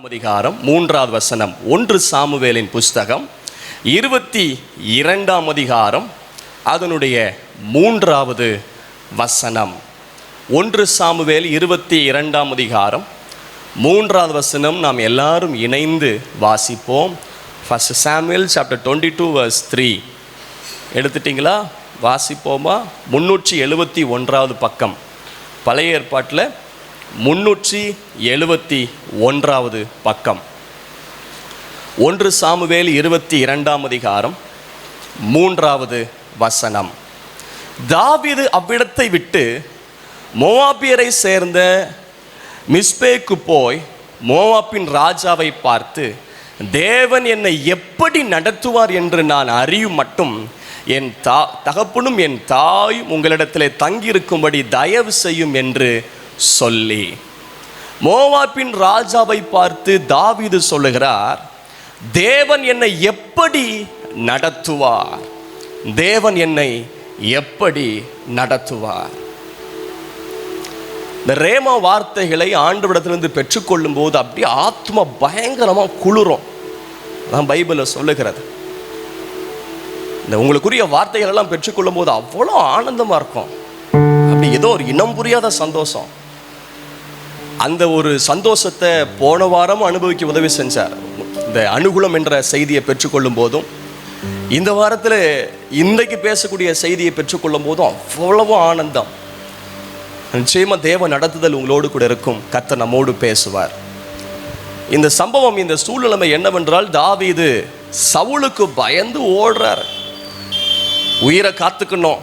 அதிகாரம் 3வது வசனம். 1 சாமுவேலின் புஸ்தகம் 22ஆம் அதிகாரம் அதனுடைய 3வது வசனம். 1 சாமுவேல் 22ஆம் அதிகாரம் 3வது வசனம் நாம் எல்லாரும் இணைந்து வாசிப்போம். 1 Samuel chapter 22 verse 3 எடுத்துட்டீங்களா? வாசிப்போமா? 371வது பக்கம், பழைய ஏற்பாட்டில் 371வது பக்கம். 1 சாமுவேல் 22ஆம் அதிகாரம் 3வது வசனம். தாவீது அவ்விடத்தை விட்டு மோவாபியரை சேர்ந்த மிஸ்பேக்கு போய் மோவாபின் ராஜாவை பார்த்து, தேவன் என்னை எப்படி நடத்துவார் என்று நான் அறியும் மட்டும் என் தகப்பனும் என் தாயும் உங்களிடத்திலே தங்கியிருக்கும்படி தயவு செய்யும் என்று சொல்லி. மோவாபின் ராஜாவை பார்த்து தாவீது சொல்லுகிறார், தேவன் என்னை எப்படி நடத்துவார்? தேவன் என்னை எப்படி நடத்துவார்? இந்த ரேமா வார்த்தைகளை ஆண்டவரிடத்திலிருந்து பெற்றுக்கொள்ளும் போது அப்படியே ஆத்மா பயங்கரமாக குளிரும். அதான் பைபிளில் சொல்லுகிறது. இந்த உங்களுக்குரிய வார்த்தைகள் எல்லாம் பெற்றுக்கொள்ளும் போது அவ்வளோ ஆனந்தமாக இருக்கும். அப்படி ஏதோ ஒரு இனம் புரியாத சந்தோஷம். அந்த ஒரு சந்தோஷத்தை போன வாரம் அனுபவிக்க உதவி செஞ்சார். இந்த அனுகூலம் என்ற செய்தியை பெற்றுக்கொள்ளும் போதும், இந்த வாரத்தில் இன்றைக்கு பேசக்கூடிய செய்தியை பெற்றுக்கொள்ளும் போதும் அவ்வளவு ஆனந்தம். நிச்சயமாக தேவ நடத்துதல் உங்களோடு கூட இருக்கும். கர்த்தர் நம்மோடு பேசுவார். இந்த சம்பவம், இந்த சூழ்நிலைமை என்னவென்றால், தாவீது சவுலுக்கு பயந்து ஓடுறார். உயிரை காத்துக்கணும்,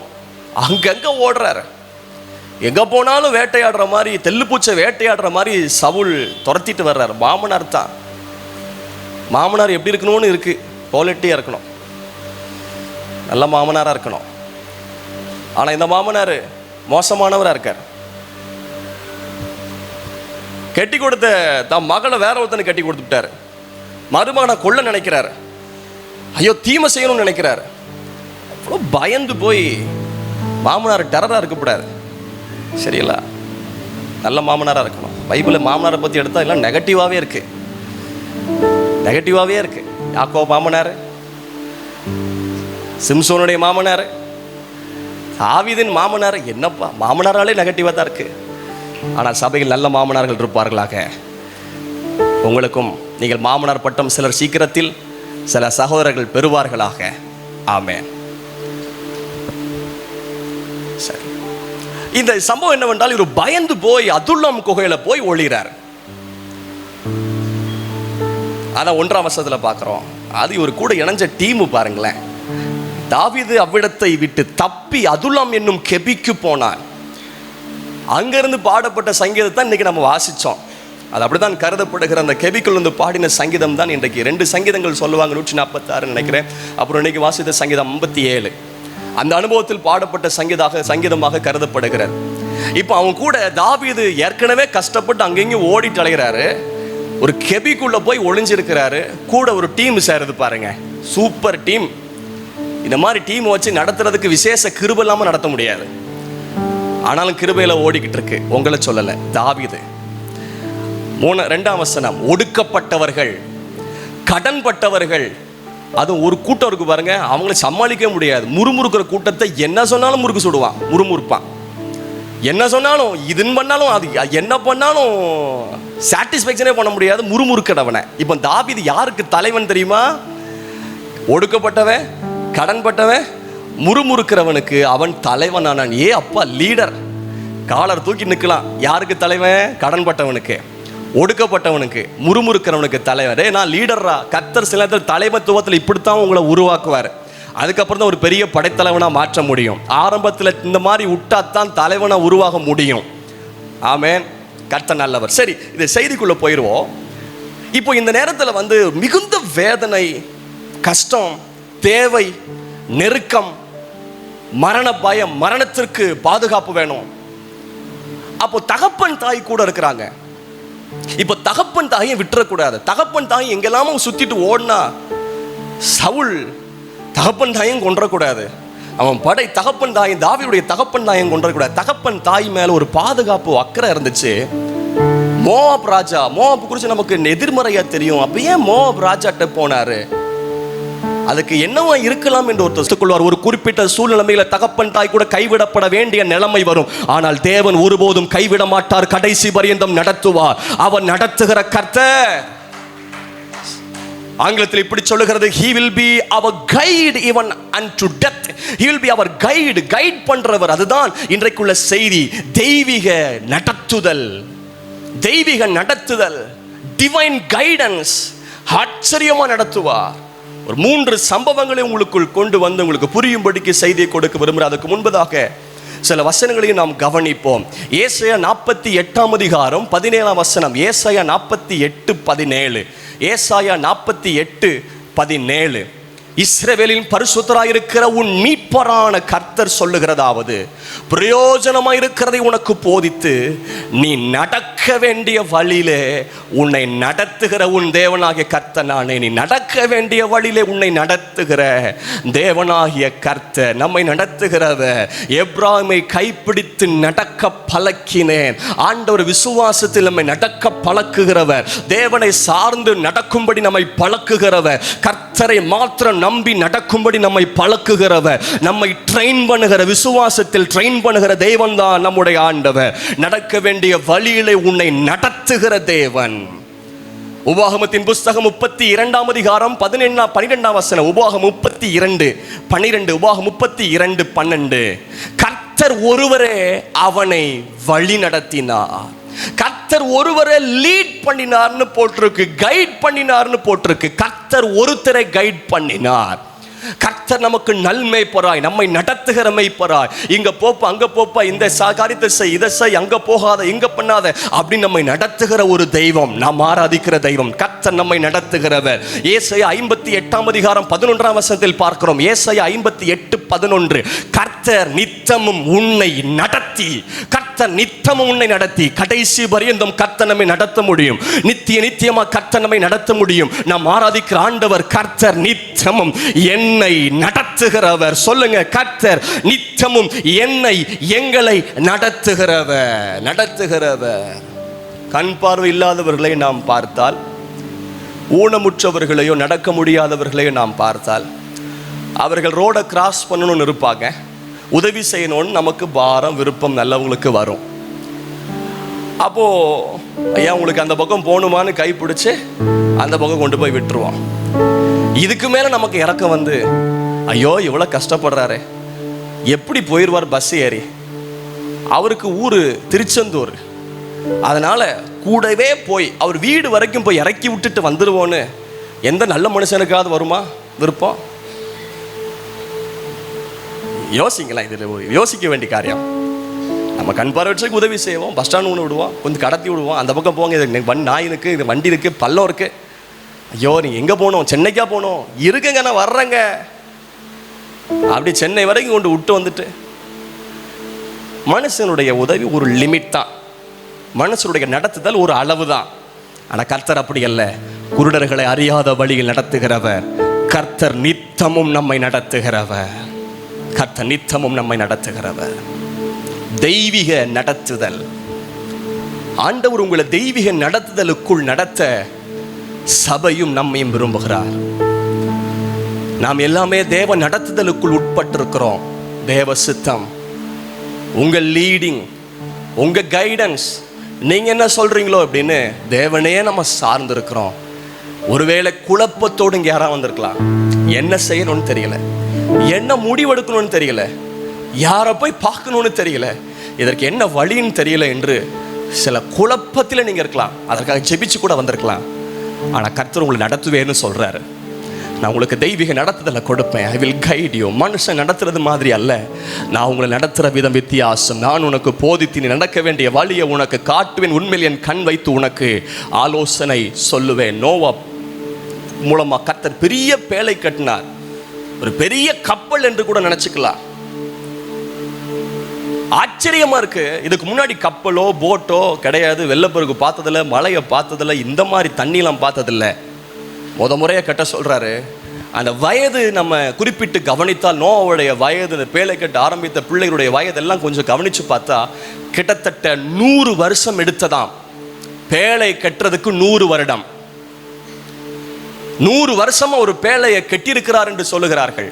அங்கங்கே ஓடுறாரு. எங்கே போனாலும் வேட்டையாடுற மாதிரி, தெல்லுப்பூச்சை வேட்டையாடுற மாதிரி சவுல் துரத்திட்டு வர்றார். மாமனார் தான். மாமனார் எப்படி இருக்கணும்னு இருக்கு, குவாலிட்டியாக இருக்கணும், நல்ல மாமனாராக இருக்கணும். ஆனால் இந்த மாமனார் மோசமானவராக இருக்கார். கட்டி கொடுத்த தன் மகளை வேற ஒருத்தனை கட்டி கொடுத்துட்டார். மருமகனை கொல்ல நினைக்கிறார். ஐயோ, தீமை செய்யணும்னு நினைக்கிறார். அவ்வளோ பயந்து போய் மாமனார் டெரராக இருக்கக்கூடாது. சரிங்களா? நல்ல மாமனாராக இருக்கணும். பைபிளில் மாமனாரை பற்றி எடுத்தால் எல்லாம் நெகட்டிவாகவே இருக்கு, நெகட்டிவாகவே இருக்கு. யாக்கோ மாமனார், சிம்சோனுடைய மாமனார், தாவீதின் மாமனார், என்னப்பா மாமனாராலே நெகட்டிவாக தான் இருக்கு. ஆனால் சபையில் நல்ல மாமனார்கள் இருப்பார்களாக. உங்களுக்கும் நீங்கள் மாமனார் பட்டம் சிலர் சீக்கிரத்தில் சில சகோதரர்கள் பெறுவார்களாக. ஆமென். சரி, இந்த சம்பவம் என்னவென்றால், இவர் பயந்து போய் அதுல்லாம் குகையில போய் ஒளிகிறார். அதான் 1ஆம் வசனத்தில் பார்க்கிறோம். அது இவர் கூட இணைஞ்ச டீம் பாருங்களேன். தாவீது அவ்விடத்தை விட்டு தப்பி அதுல்லாம் என்னும் கெபிக்கு போனான். அங்கிருந்து பாடப்பட்ட சங்கீதத்தை இன்னைக்கு நம்ம வாசிச்சோம். அது அப்படித்தான் கருதப்படுகிற அந்த கெபிக்குள் இருந்து பாடின சங்கீதம் தான் இன்றைக்கு 2 சங்கீதங்கள் சொல்லுவாங்க. 146 நினைக்கிறேன். அப்புறம் இன்னைக்கு வாசித்த சங்கீதம் 57 அந்த அனுபவத்தில் பாடப்பட்ட சங்கீதமாக கருதப்படுகிறார். இப்போ அவங்க கூட தாவீது ஏற்கனவே கஷ்டப்பட்டு அங்கேயும் ஓடிட்டு அலைகிறாரு. ஒரு கெபிக்குள்ள போய் ஒளிஞ்சிருக்கிறாரு. கூட ஒரு டீம் சேருது பாருங்க, சூப்பர் டீம். இந்த மாதிரி டீம் வச்சு நடத்துறதுக்கு விசேஷ கிருபை இல்லாமல் நடத்த முடியாது. ஆனாலும் கிருபையில ஓடிக்கிட்டு இருக்கு. உங்களை சொல்லலை, தாவீது. 2ஆம் வசனம், ஒடுக்கப்பட்டவர்கள், கடன்பட்டவர்கள், அது ஒரு கூட்டம் இருக்கு பாருங்க, அவங்கள சமாளிக்க முடியாது. முறுமுறுக்கிற கூட்டத்தை என்ன சொன்னாலும் முறுக்கு சுடுவான், முறுமுறுப்பான். என்ன சொன்னாலும், இதுன்னு பண்ணாலும், அது என்ன பண்ணாலும் சாட்டிஸ்ஃபேக்ஷனே பண்ண முடியாது, முறுமுறுக்கிறவனை. இப்போ தாவீது யாருக்கு தலைவன் தெரியுமா? ஒடுக்கப்பட்டவன், கடன்பட்டவன், முறுமுறுக்கிறவனுக்கு அவன் தலைவனானான். ஏ அப்பா, லீடர். காலர் தூக்கி நிற்கலாம். யாருக்கு தலைவன்? கடன்பட்டவனுக்கு, ஒடுக்கப்பட்டவனுக்கு, முறுமுறுக்கிறவனுக்கு தலைவர். நான் லீடர்ரா. கர்த்தர் சில நேரத்தில் தலைமைத்துவத்தில் இப்படித்தான் உங்களை உருவாக்குவார். அதுக்கப்புறம் தான் ஒரு பெரிய படைத்தலைவனாக மாற்ற முடியும். ஆரம்பத்தில் இந்த மாதிரி விட்டாத்தான் தலைவனாக உருவாக முடியும். ஆமென். கர்த்தர் நல்லவர். சரி, இந்த செய்திக்குள்ளே போயிடுவோம். இப்போ இந்த நேரத்தில் மிகுந்த வேதனை, கஷ்டம், தேவை, நெருக்கம், மரண பயம், மரணத்திற்கு பாதுகாப்பு வேணும். அப்போ தகப்பன் தாய் கூட இருக்கிறாங்க. இப்போ தகப்பன் தாயை விட்டுறக்கூடாது. தகப்பன் தாய் எங்கெல்லாமோ சுத்திட்டு ஓடினா, சவுல் தகப்பன் தாயும் கொன்றக்கூடாது. அவன் படை தகப்பன் தாயும், தாவீதுடைய தகப்பன் தாயும் கொன்றக்கூடாது. தகப்பன் தாய் மேல ஒரு பாதுகாப்பு அக்கறை இருந்துச்சு. மோவாப் ராஜா, மோவாப் குறித்து நமக்கு எதிர்மறையா தெரியும். அப்ப ஏன் மோவாப் ராஜாட்ட போனாரு? அதுக்கு என்னவா இருக்கலாம் என்று ஒருத்தர் கொள்வார். ஒரு குறிப்பிட்ட சூழ்நிலையில தகப்பன் தாய் கூட கைவிடப்பட வேண்டிய நிலைமை வரும். ஆனால் தேவன் ஒருபோதும் கைவிட மாட்டார், கடைசி பரியந்தம் நடத்துவார். அவர் நடத்துகிற கர்த்தர். ஆங்கிலத்தில் இப்படி சொல்லுகிறது, he will be our guide even unto death. he will be our guide. Guide பண்றவர். அதுதான் இன்றைக்குள்ள செய்தி. தெய்வீக நடத்துதல், தெய்வீக நடத்துதல், டிவைன் கைடன்ஸ். ஆச்சரியமா நடத்துவார். ஒரு 3 சம்பவங்களை உங்களுக்குள் கொண்டு வந்து உங்களுக்கு புரியும்படிக்கு செய்தியை கொடுக்க விரும்புகிறேன். அதுக்கு முன்பதாக சில வசனங்களையும் நாம் கவனிப்போம். ஏசாயா 48 அதிகாரம் 17 வசனம். ஏசாயா 48:17. ஏசாயா 48:17. இஸ்ரவேலின் பரிசுத்தராயிருக்கிற உன் மீட்பரான கர்த்தர் சொல்லுகிறதாவது, பிரயோஜனமாயிருக்கிறதை உனக்கு போதித்து நீ நடக்க வேண்டிய வழியிலே உன்னை நடத்துகிற உன் தேவனாகிய கர்த்தர் நானே. நீ நடக்க வேண்டிய வழியிலே உன்னை நடத்துகிற தேவனாகிய கர்த்தர், நம்மை நடத்துகிறவர். எப்ராமை கைப்பிடித்து நடக்க பழக்கினேன். ஆண்டவர் விசுவாசத்தில் நம்மை நடக்க பழக்குகிறவர். தேவனை சார்ந்து நடக்கும்படி நம்மை பழக்குகிறவர். கர்த்தரை மாத்திரம் நம்பி நடக்கும்படி நம்மை பழக்குகிறவர். நம்மை ட்ரெயின் பண்ணுகிற, விசுவாசத்தில் ட்ரெயின் பண்ணுகிற தேவன் தான் நம்முடைய ஆண்டவர். நடக்க வேண்டிய வழியிலே உன்னை நடத்துகிற தேவன். உபாகமத்தின் புஸ்தகம் 32 அதிகாரம் 12 வசனம். உபாகம் 32:12. உபாகம் 32:12. கர்த்தர் ஒருவரே அவனை வழி நடத்தினார். கர்த்தர் ஒருவரை லீட் பண்ணினார்னு போட்டிருக்கு, கைட் பண்ணினார்னு போட்டிருக்கு. கர்த்தர் ஒருத்தரை கைட் பண்ணினார். கர்த்தர் நமக்கு நன்மை பொறாய், நம்மை நடத்துகிற மெய்ப்பராய். இங்க போப்பா, அங்க போப்பா, இந்த காரியத்தை செய், இதை செய், அங்க போகாத, இங்க பண்ணாத, அப்படி நம்மை நடத்துகிற ஒரு தெய்வம், நாம் ஆராதிக்கிற தெய்வம். கர்த்தர் நம்மை நடத்துகிறவர். ஏசாயா 58 அதிகாரம் 11 வசனத்தில் பார்க்கிறோம். ஏசாயா 58:11. கர்த்தர் நித்தமும் உன்னை நடத்தி, கர்த்தர் நித்தமும் உன்னை நடத்தி, கடைசி பரியந்தம் கர்த்தர் நம்மை நடத்த முடியும். நித்தியமா கர்த்தர் நம்மை நடத்த முடியும். நாம் ஆராதிக்கிற ஆண்டவர் கர்த்தர் நித்தமும் என்னை நடத்துகிறவர். சொல்லுங்க, கர்த்தர் நித்தமும் என்னை, எங்களை நடத்துகிறவர். கண் பார்வை இல்லாதவர்களை நாம் பார்த்தால், ஊனமுற்றவர்களையோ நடக்க முடியாதவர்களையோ நாம் பார்த்தால், அவர்கள் ரோடை கிராஸ் பண்ணணும்னு இருப்பாங்க. உதவி செய்யணும்னு நமக்கு பாரம், விருப்பம் நல்லவங்களுக்கு வரும். அப்போ ஐயா உங்களுக்கு அந்த பக்கம் போகணுமான்னு கைப்பிடிச்சு அந்த பக்கம் கொண்டு போய் விட்டுருவோம். இதுக்கு மேல நமக்கு இறக்கம் வந்து, ஐயோ இவ்வளவு கஷ்டப்படுறாரு, எப்படி போயிடுவார் பஸ் ஏறி? அவருக்கு ஊரு திருச்செந்தூர், அதனால கூடவே போய் அவர் வீடு வரைக்கும் போய் இறக்கி விட்டுட்டு வந்துடுவோன்னு எந்த நல்ல மனுஷனுக்காவது வருமா விருப்பம்? யோசிங்களா, இதில் யோசிக்க வேண்டிய காரியம். நம்ம கண் பார்வைக்கு உதவி செய்வோம், பஸ் ஸ்டாண்ட் ஒன்று விடுவோம், கொஞ்சம் கடத்தி விடுவோம், அந்த பக்கம் போங்க, இது நாய் இருக்கு, இது வண்டி இருக்கு, பள்ளம் இருக்கு. ஐயோ நீ எங்கே போகணும்? சென்னைக்கா போகணும்? இருக்குங்க, நான் வர்றேங்க. அப்படி சென்னை வரைக்கும் கொண்டு விட்டு வந்துட்டு, மனுஷனுடைய உதவி ஒரு லிமிட் தான், மனுஷனுடைய நடத்துதல் ஒரு அளவு தான். ஆனால் கர்த்தர் அப்படி அல்ல. குருடர்களை அறியாத வழியில் நடத்துகிறவர். கர்த்தர் நித்தமும் நம்மை நடத்துகிறவர். கர்த்தர் நித்தமும் நம்மை நடத்துகிறவர். தெய்வீக நடத்துதல். ஆண்டவர் உங்களை தெய்வீக நடத்துதலுக்குள் நடத்த சபையும் நம்மையும் விரும்புகிறார். நாம் எல்லாமே தேவ நடத்துதலுக்குள் உட்பட்டிருக்கிறோம். தேவ சித்தம், உங்கள் லீடிங், உங்க கைடன்ஸ், நீங்க என்ன சொல்றீங்களோ அப்படின்னு தேவனே நம்ம சார்ந்து இருக்கிறோம். ஒருவேளை குழப்பத்தோடு இங்க யாரா வந்திருக்கலாம், என்ன செய்யணும்னு தெரியல, என்ன முடிவெடுக்கணும்னு தெரியல, யாரை போய் பார்க்கணும்னு தெரியல, இதற்கு என்ன வழின்னு தெரியல என்று சில குழப்பத்தில் நீங்க இருக்கலாம். அதற்காக ஜெபிச்சு கூட வந்திருக்கலாம். ஆனால் கர்த்தர் உங்களை நடத்துவேன்னு சொல்றாரு. நான் உங்களுக்கு தெய்வீக நடத்துதலை கொடுப்பேன். I will guide you. மனுஷன் நடத்துறது மாதிரி அல்ல, நான் உங்களை நடத்துகிற விதம் வித்தியாசம். நான் உனக்கு போதித்து நீ நடக்க வேண்டிய வழியை உனக்கு காட்டுவேன். உண்மையில் என் கண் வைத்து உனக்கு ஆலோசனை சொல்லுவேன். நோவா மூலமாக கர்த்தர் பெரிய பேழை கட்டினார். ஒரு பெரிய கப்பல் என்று கூட நினைச்சுக்கலாம். ஆச்சரியமா இருக்கு. இதுக்கு முன்னாடி கப்பலோ போட்டோ கிடையாது. வெள்ளப்பெருக்கு பார்த்ததில்ல, மலையை பார்த்ததில்ல, இந்த மாதிரி தண்ணிலாம் பார்த்ததில்ல. முறையை கட்ட சொல்றாரு. அந்த வயது நம்ம குறிப்பிட்டு கவனித்தால், நோவாவுடைய வயது, பேழை கட்ட ஆரம்பித்த பிள்ளைகளுடைய வயதெல்லாம் கொஞ்சம் கவனிச்சு பார்த்தா கிட்டத்தட்ட 100 வருஷம் எடுத்ததாம். பேழை கட்டுறதுக்கு 100 வருடம், 100 வருஷமா ஒரு பேழையை கட்டியிருக்கிறார் என்று சொல்லுகிறார்கள்.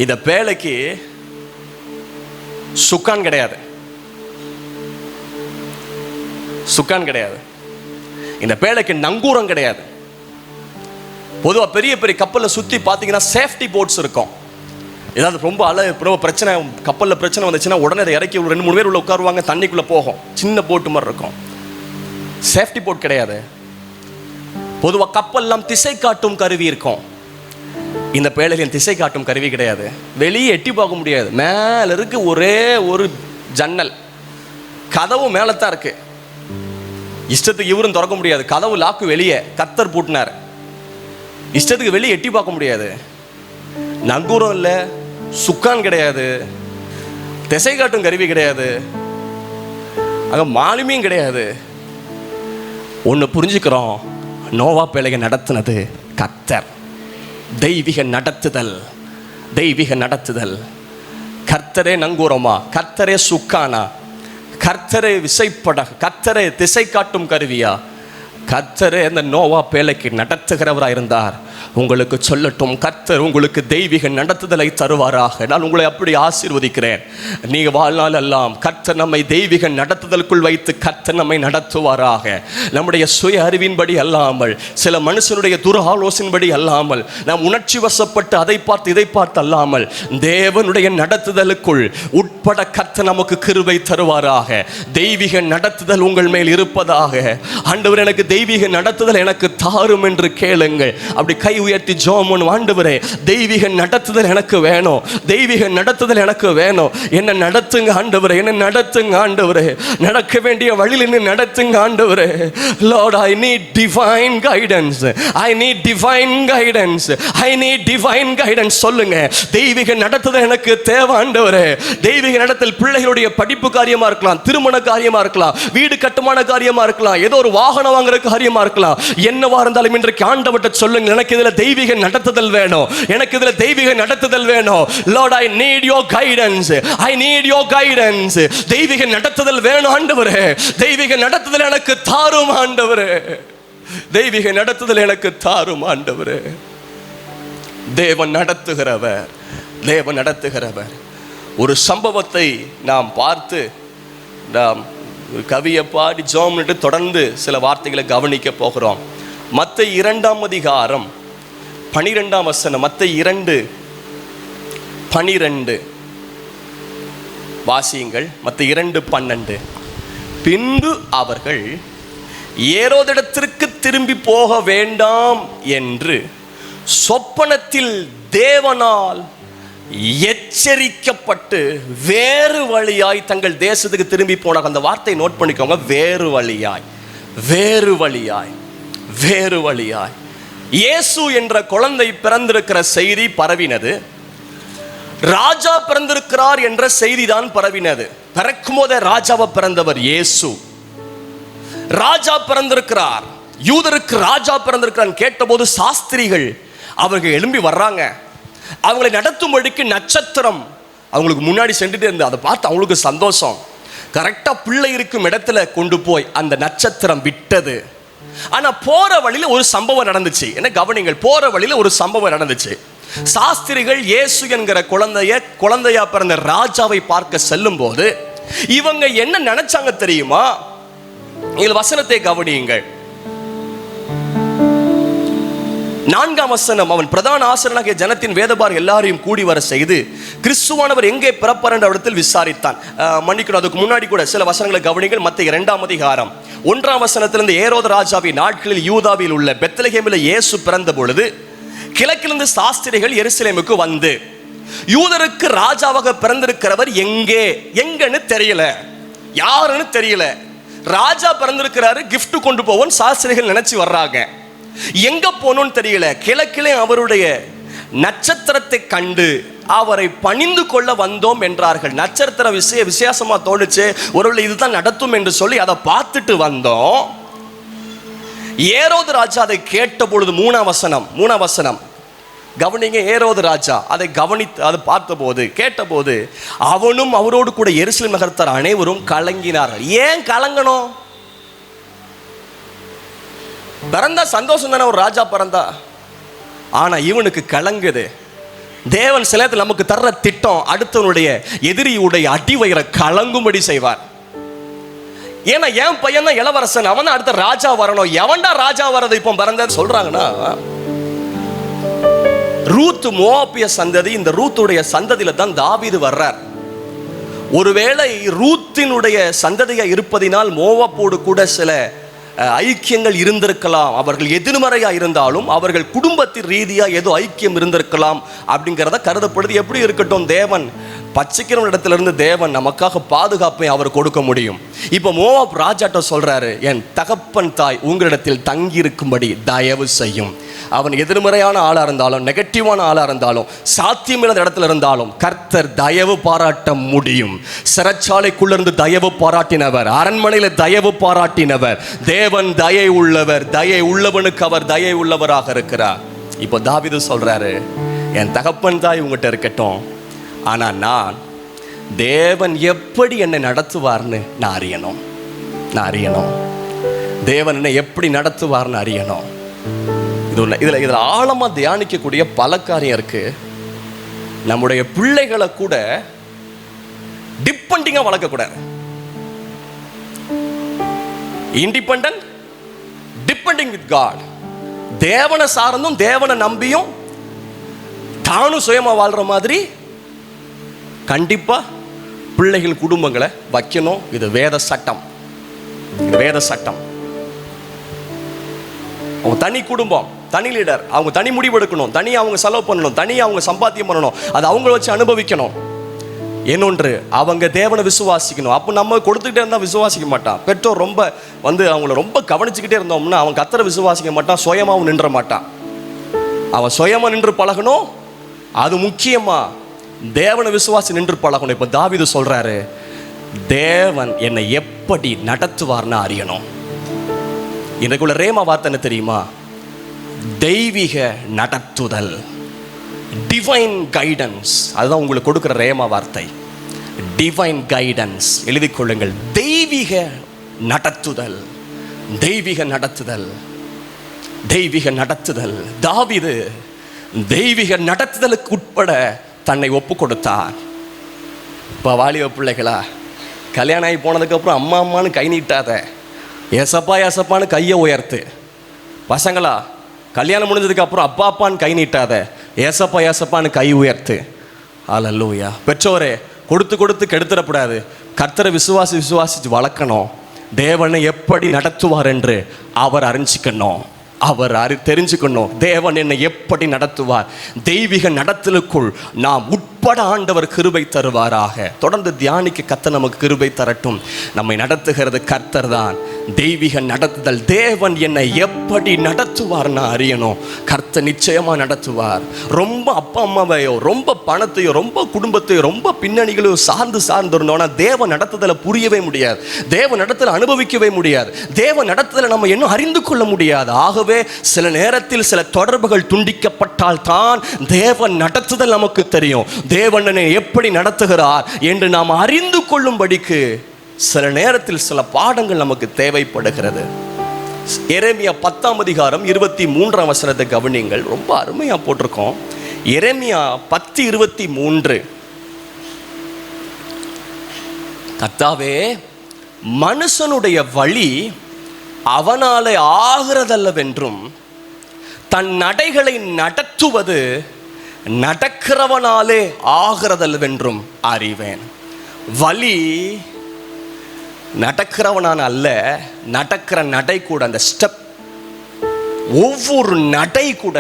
இந்த பேழைக்கு சுக்கான் கிடையாது, சுக்கான் கிடையாது. இந்த பேழைக்கு நங்கூரம் கிடையாது. பொதுவாக பெரிய பெரிய கப்பலில் சுற்றி பார்த்தீங்கன்னா சேஃப்டி போட்ஸ் இருக்கும். ஏதாவது ரொம்ப பிரச்சனை, கப்பலில் பிரச்சனை வந்துச்சுன்னா உடனே அதை இறக்கி 2-3 பேர் உள்ள உட்காருவாங்க, தண்ணிக்குள்ளே போகும். சின்ன போட்டு மாதிரி இருக்கும், சேஃப்டி போட் கிடையாது. பொதுவாக கப்பல்லாம் திசை காட்டும் கருவி இருக்கும். இந்த பேழையில் திசை காட்டும் கருவி கிடையாது. வெளியே எட்டி பார்க்க முடியாது. மேலே இருக்கு ஒரே ஒரு ஜன்னல், கதவு மேலே தான் இருக்கு. இஷ்டத்துக்கு இவரும் திறக்க முடியாது, கதவு லாக்கு வெளியே கர்த்தர் பூட்டினார். இஷ்டத்துக்கு வெளியே எட்டி பார்க்க முடியாது. நங்கூரம் இல்லை, சுக்கான் கிடையாது, திசை காட்டும் கருவி கிடையாது, அங்கே மாலுமியும் கிடையாது. ஒன்று புரிஞ்சுக்கிறோம், நோவா பேழையை நடத்தினது கர்த்தர். தெய்வீக நடத்துதல், தெய்வீக நடத்துதல். கர்த்தரே நங்கூரமா, கர்த்தரே சுக்கானா, கர்த்தரே விசைப்பட, கர்த்தரே திசை காட்டும் கருவியா, கர்த்தரே அந்த நோவா பேழைக்கு நடத்துகிறவராக இருந்தார். உங்களுக்கு சொல்லட்டும், கர்த்தர் உங்களுக்கு தெய்வீக நடத்துதலை தருவாராக. நான் உங்களை அப்படி ஆசீர்வதிக்கிறேன். நீங்கள் வாழ்நாள் எல்லாம் கர்த்தர் நம்மை தெய்வீக நடத்துதலுக்குள் வைத்து கர்த்தர் நம்மை நடத்துவாராக. நம்முடைய சுய அறிவின்படி அல்லாமல், சில மனுஷனுடைய துர ஆலோசனைபடி அல்லாமல், நாம் உணர்ச்சி வசப்பட்டு அதை பார்த்து இதை பார்த்து அல்லாமல், தேவனுடைய நடத்துதலுக்குள் உட்பட கர்த்தர் நமக்கு கிருபை தருவாராக. தெய்வீக நடத்துதல் உங்கள் மேல் இருப்பதாக. ஆண்டவர், எனக்கு தெய்வீக நடத்துதல் எனக்கு தாரும் என்று கேளுங்கள். அப்படி கை உயர்த்தி ஜெபம் பண்ணுங்க. ஆண்டவரே, தெய்வீக நடத்துதல் எனக்கு வேணும், தெய்வீக நடத்துதல் எனக்கு வேணும். என்ன நடத்துங்க ஆண்டவரே, என்ன நடத்துங்க ஆண்டவரே, நடக்க வேண்டிய வழியில் என்ன நடத்துங்க ஆண்டவரே. Lord, I need divine guidance, I need divine guidance, I need divine guidance. சொல்லுங்க, தெய்வீக நடத்துதல் எனக்கு தேவை ஆண்டவரே. தெய்வீக நடத்தல் பிள்ளைகளுடைய படிப்பு காரியமா இருக்கலாம், திருமண காரியமா இருக்கலாம், வீடு கட்டுமான காரியமா இருக்கலாம், ஏதோ ஒரு வாகனம் வாங்குற காரியமா இருக்கலாம். என்னவா இருந்தாலும் இன்றைக்கு ஆண்டவர்ட்ட சொல்லுங்க, எனக்கு இதுல தெய்வீக நடத்துதல் வேணும், எனக்கு இதுல தெய்வீக நடத்துதல் வேணும். Lord, I need your guidance, I need your guidance. தெய்வீக நடத்துதல் வேணும் ஆண்டவரே. தெய்வீக நடத்துதல் எனக்கு தாரும் ஆண்டவரே. தெய்வீக நடத்துதல் எனக்கு தாரும் ஆண்டவரே. தேவன் நடத்துகிறவர், தேவன் நடத்துகிறவர். ஒரு சம்பவத்தை நாம் பார்த்து, நாம் கவியை பாடி ஜோம்னுட்டு தொடர்ந்து சில வார்த்தைகளை கவனிக்க போகிறோம். மத்தேயு 2ஆம் அதிகாரம் 12ஆம் வசனம். மத்தேயு 2:12 வாசியுங்கள். மத்தேயு 2:12. பின்பு அவர்கள் ஏரோதிடத்திற்கு திரும்பி போக வேண்டாம் என்று சொப்பனத்தில் தேவனால் எச்சரிக்கப்பட்டு வேறு வழியாய் தங்கள் தேசத்துக்கு திரும்பி போனாங்க. அந்த வார்த்தை நோட் பண்ணிக்கோங்க, வேறு வழியாய், வேறு வழியாய், வேறு வழியாய். இயேசு என்ற குழந்தை பிறந்திருக்கிற செய்தி பரவினது. ராஜா பிறந்திருக்கிறார் என்ற செய்தி தான் பரவினது. பிறக்கும் போதே ராஜாவை பிறந்தவர் இயேசு. ராஜா பிறந்திருக்கிறார், யூதருக்கு ராஜா பிறந்திருக்கிறார் கேட்டபோது சாஸ்திரிகள் அவர்கள் எழும்பி வர்றாங்க. அவங்களை நடத்தும்படிக்கு நட்சத்திரம் அவங்களுக்கு முன்னாடி சென்றுட்டே இருந்தது. அதை பார்த்து அவங்களுக்கு சந்தோஷம். கரெக்டா பிள்ளை இருக்கும் இடத்துல கொண்டு போய் அந்த நட்சத்திரம் விட்டது. ஆனா போற வழியில ஒரு சம்பவம் நடந்துச்சு. என்ன கவனிங்கள், போற வழியில ஒரு சம்பவம் நடந்துச்சு. சாஸ்திரிகள் இயேசு என்கிற குழந்தையா பிறந்த ராஜாவை பார்க்க செல்லும் போது இவங்க என்ன நினைச்சாங்க தெரியுமா? நீங்கள் வசனத்தை கவனியுங்கள். 4ஆம் வசனம். அவன் பிரதான ஆசிரியனாகிய ஜனத்தின் வேதபார் எல்லாரையும் கூடி வர செய்து கிறிஸ்துவானவர் எங்கே பிறப்பார் என்ற இடத்தில் விசாரித்தான். மன்னிக்கணும், அதுக்கு முன்னாடி கூட சில வசனங்களை கவனிங்கள். மத்தேயு 2ஆம் அதிகாரம் 1ஆம் வசனத்திலிருந்து ஏரோது ராஜாவின் நாட்களில் யூதாவில் உள்ள பெத்லகேமில் இயேசு பிறந்த பொழுது கிழக்கிலிருந்து சாஸ்திரிகள் எருசலேமுக்கு வந்து, யூதருக்கு ராஜாவாக பிறந்திருக்கிறவர் எங்கன்னு தெரியல, யாருன்னு தெரியல. ராஜா பிறந்திருக்கிறாரு, கிஃப்ட் கொண்டு போவோம் சாஸ்திரிகள் நினைச்சு வர்றாங்க. எங்க போனோன்னு தெரியல. கிழக்கிலே அவருடைய நட்சத்திரத்தை கண்டு அவரை பணிந்து கொள்ள வந்தோம் என்றார்கள். நட்சத்திர விசேஷமா தோணுச்சு, ஒருவேளை இதுதான் நடத்தும் என்று சொல்லி அதை பார்த்துட்டு வந்தோம். ஏரோது ராஜா அதை கேட்ட பொழுது 3ஆம் வசனம் கவனிங்க. ஏரோது ராஜா அதை அதை பார்த்தபோது கேட்டபோது அவனும் அவரோடு கூட எருசலேம் நகரத்தார் அனைவரும் கலங்கினார்கள். ஏன் கலங்கணும்? பிறந்தா சந்தோஷம் தானே, ஒரு ராஜா பிறந்தா. ஆனா இவனுக்கு கலங்குது. தேவன் சில நேரத்தில் நமக்கு தர்ற திட்டம் அடுத்தவனுடைய எதிரியுடைய அடி வயிறை கலங்கும்படி செய்வார். ஏன்னா என் பையன் தான் இளவரசன், அவன் தான் அடுத்த ராஜா வரணும். எவன்டா ராஜா வரது இப்போ பிறந்த சொல்றாங்கன்னா, ரூத் மோவாபிய சந்ததி. இந்த ரூத்துடைய சந்ததியில தான் தாவீது வர்றார். ஒருவேளை ரூத்தினுடைய சந்ததியா இருப்பதினால் மோவாப்போடு கூட சில ஐக்கியங்கள் இருந்திருக்கலாம். அவர்கள் எதிர்மறையா இருந்தாலும் அவர்கள் குடும்பத்தின் ரீதியா ஏதோ ஐக்கியம் இருந்திருக்கலாம் அப்படிங்கிறத கருதப்படுது. எப்படி இருக்கட்டும், தேவன் பச்சைக்கிற இடத்திலிருந்து தேவன் நமக்காக பாதுகாப்பை அவர் கொடுக்க முடியும். இப்போ மோவாப் ராஜாட்ட சொல்றாரு, என் தகப்பன் தாய் உங்களிடத்தில் தங்கி இருக்கும்படி தயவு செய்யும். அவன் எதிர்மறையான ஆளா இருந்தாலும், நெகட்டிவான ஆளா இருந்தாலும், சாத்தியமில்லாத இடத்துல இருந்தாலும் கர்த்தர் தயவு பாராட்ட முடியும். சிறைச்சாலைக்குள்ளிருந்து தயவு பாராட்டினவர், அரண்மனையில தயவு பாராட்டினவர். தேவன் தயை உள்ளவர், தயை உள்ளவனுக்கு அவர் தயை உள்ளவராக இருக்கிறார். இப்போ தாவீது சொல்றாரு, என் தகப்பன் தாய் உங்ககிட்ட இருக்கட்டும், ஆனா நான் தேவன் எப்படி என்னை நடத்துவார்னு நான் அறியணும். தேவன் என்னை எப்படி நடத்துவார்னு அறியணும். இதுல ஆழமா தியானிக்கக்கூடிய பல காரியம் இருக்கு. நம்முடைய பிள்ளைகளை கூட டிபெண்டிங்கா வளர்க்கக்கூடாது. Independent, depending with God. தேவனை சார்ந்தும் தேவனை நம்பியும் தானும் சுயமா வாழ்ற மாதிரி கண்டிப்பா பிள்ளைகள் குடும்பங்களை வைக்கணும். இது வேத சட்டம். அவங்க தனி குடும்பம், தனி லீடர், அவங்க தனி முடிவு எடுக்கணும், தனி அவங்க செலவு பண்ணணும், தனி அவங்க சம்பாத்தியம் பண்ணணும், அதை அவங்கள வச்சு அனுபவிக்கணும். இன்னொன்று, அவங்க தேவனை விசுவாசிக்கணும். அப்போ நம்ம கொடுத்துக்கிட்டே இருந்தால் விசுவாசிக்க மாட்டான். பெற்றோர் ரொம்ப அவங்கள ரொம்ப கவனிச்சுக்கிட்டே இருந்தோம்னா அவன் கர்த்தரை விசுவாசிக்க மாட்டான், சுயமாவும் நின்ற மாட்டான். அவன் சுயமா நின்று பழகணும். அது முக்கியமா தேவனை விசுவாசி நின்று பழகணும். இப்போ தாவீது சொல்றாரு, தேவன் என்னை எப்படி நடத்துவார்னு அறியணும். இன்றைக்குள்ள ரேமா வார்த்தை என்ன தெரியுமா? தெய்வீக நடத்துதல், டிவைன் கைடன்ஸ். அதுதான் உங்களுக்கு கொடுக்குற ரேமா வார்த்தை, டிவைன் கைடன்ஸ். எழுதிக் கொள்ளுங்கள், தெய்வீக நடத்துதல், தெய்வீக நடத்துதல், தெய்வீக நடத்துதல். தாவீது தெய்வீக நடத்துதலுக்கு உட்பட தன்னை ஒப்பு கொடுத்தார். இப்போ வாலிப பிள்ளைகளா, கல்யாணம் ஆகி போனதுக்கப்புறம் அம்மா அம்மானு கை நீட்டாத, ஏசப்பா ஏசப்பான்னு கையை உயர்த்து. பசங்களா, கல்யாணம் முடிஞ்சதுக்கப்புறம் அப்பா அப்பான்னு கை நீட்டாத, ஏசப்பா ஏசப்பான்னு கை உயர்த்து. அல்லேலூயா. பெற்றோரே, கொடுத்து கெடுத்துடக்கூடாது. கர்த்தரை விசுவாசிச்சு வளர்க்கணும். தேவனை எப்படி நடத்துவார் என்று அவர் அறிஞ்சிக்கணும், அவர் தெரிஞ்சுக்கணும். தேவன் என்னை எப்படி நடத்துவார், தெய்வீக நடத்தலுக்குள் நாம் உட்பட ஆண்டவர் கிருபை தருவாராக. தொடர்ந்து தியானிக்க கர்த்தர் நமக்கு கிருபை தரட்டும். நம்மை நடத்துகிறது கர்த்தர் தான். தெய்வீக நடத்துதல், தேவன் என்னை எப்படி நடத்துவார் நான் அறியணும். கர்த்தர் நிச்சயமா நடத்துவார். ரொம்ப அப்பா அம்மாவையோ, ரொம்ப பணத்தையோ, ரொம்ப குடும்பத்தையோ, ரொம்ப பின்னணிகளையோ சார்ந்து இருந்தோம்னா தேவ நடத்துதலை புரியவே முடியாது, தேவ நடத்துதலை அனுபவிக்கவே முடியாது, தேவ நடத்துதலை நம்ம இன்னும் அறிந்து கொள்ள முடியாது. ஆகவே சில நேரத்தில் சில தொடர்புகள் துண்டிக்கப்பட்டால் தான் தேவன் நடத்துதல் நமக்கு தெரியும். தேவன் எப்படி நடத்துகிறார் என்று நாம் அறிந்து கொள்ளும்படிக்கு சில நேரத்தில் சில பாடங்கள் நமக்கு தேவைப்படுகிறது. எரேமியா 10ஆம் அதிகாரம் 23ஆம் வசனத்தை கவனிங்கள். ரொம்ப அருமையா போட்டிருக்கோம். எரேமியா 10:23. கர்த்தாவே, மனுஷனுடைய வழி அவனாலே ஆகிறதல்லவென்றும் தன் நடைகளை நடத்துவது நடக்கிறவனாலே ஆகிறதல்லவென்றும் அறிவேன். வழி நடக்கிறவனான அல்ல, நடக்கிற நடை கூட, அந்த ஸ்டெப், ஒவ்வொரு நடை கூட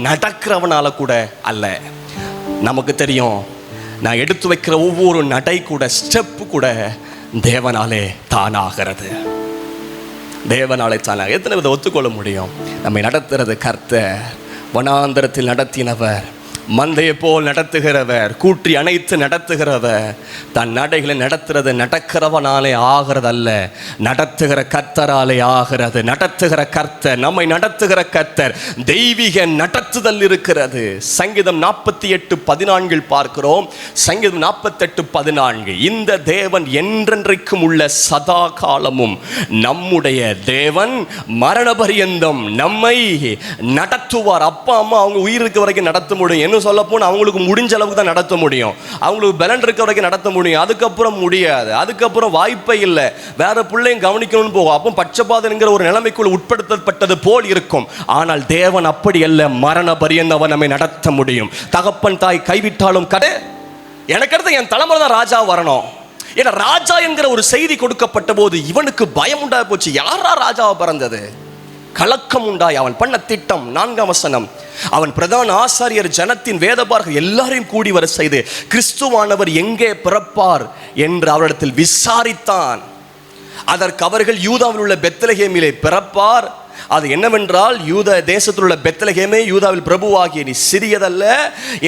நடக்கிறவனால கூட அல்ல. நமக்கு தெரியும், நான் எடுத்து வைக்கிற ஒவ்வொரு நடை கூட, ஸ்டெப் கூட தேவனாலே தானாகிறது. தேவனாலே தானாக. எத்தனை வித ஒத்துக்கொள்ள முடியும்? நம்மை நடத்துறது கர்த்தர். வனாந்தரத்தில் நடத்தினவர், மந்தையை போல் நடத்துகிறவர், கூற்றி அணைத்து நடத்துகிறவர், தன் நடைகளை நடத்துறது நடக்கிறவனாலே ஆகிறதல்ல, நடத்துகிற கர்த்தராலே ஆகிறது. நடத்துகிற கர்த்தர், நம்மை நடத்துகிற கர்த்தர், தெய்வீக நடத்துதல் இருக்கிறது. சங்கீதம் 48:14 பார்க்கிறோம். சங்கீதம் 48:14, இந்த தேவன் என்றென்றைக்கும் உள்ள சதா காலமும் நம்முடைய தேவன், மரண பரியந்தம் நம்மை நடத்துவார். அப்பா அம்மா அவங்க உயிர் இருக்க வரைக்கும் நடத்த முடியும். சொல்ல போனா அவங்களுக்கு முடிஞ்ச அளவுக்கு தான் நடத்த முடியும். அவங்களுக்கு பலன் இருக்க வரைக்கும் நடத்த முடியும். அதுக்கப்புறம் முடியாது. அதுக்கப்புறம் வாய்ப்பே இல்லை. வேற பிள்ளையும் கவனிக்கணும்னு போகும். அப்போ பட்சபாதங்கிற ஒரு நிலைமைக்குள் உட்படுத்தப்பட்டது போல் இருக்கும். ஆனால் தேவன் அப்படி அல்ல. மரண பரியந்தம் நம்மை நடத்த முடியும். தகப்பன் தாய் கைவிட்டாலும் எனக்கு அடுத்து என் தலைமுறை தான் ராஜா வரணும். ஏன்னா ராஜா என்கிற ஒரு செய்தி கொடுக்கப்பட்ட போது இவனுக்கு பயம் உண்டாக போச்சு. யாரா ராஜாவை பிறந்தது? கலக்கம் உண்டாய் அவன் பண்ண திட்டம். 4ஆம் வசனம், அவன் பிரதான ஆசாரியர் ஜனத்தின் வேதபாரகர் எல்லாரையும் கூடி வர செய்து கிறிஸ்துவானவர் எங்கே பிறப்பார் என்று அவரிடத்தில் விசாரித்தான். அதற்கு அவர்கள் யூதாவில் உள்ள பெத்லகேமிலே பிறப்பார். அது என்னவென்றால், யூத தேசத்தில் உள்ள பெத்லகேமே, யூதாவில் பிரபுவாகிய நீ சிறியதல்ல,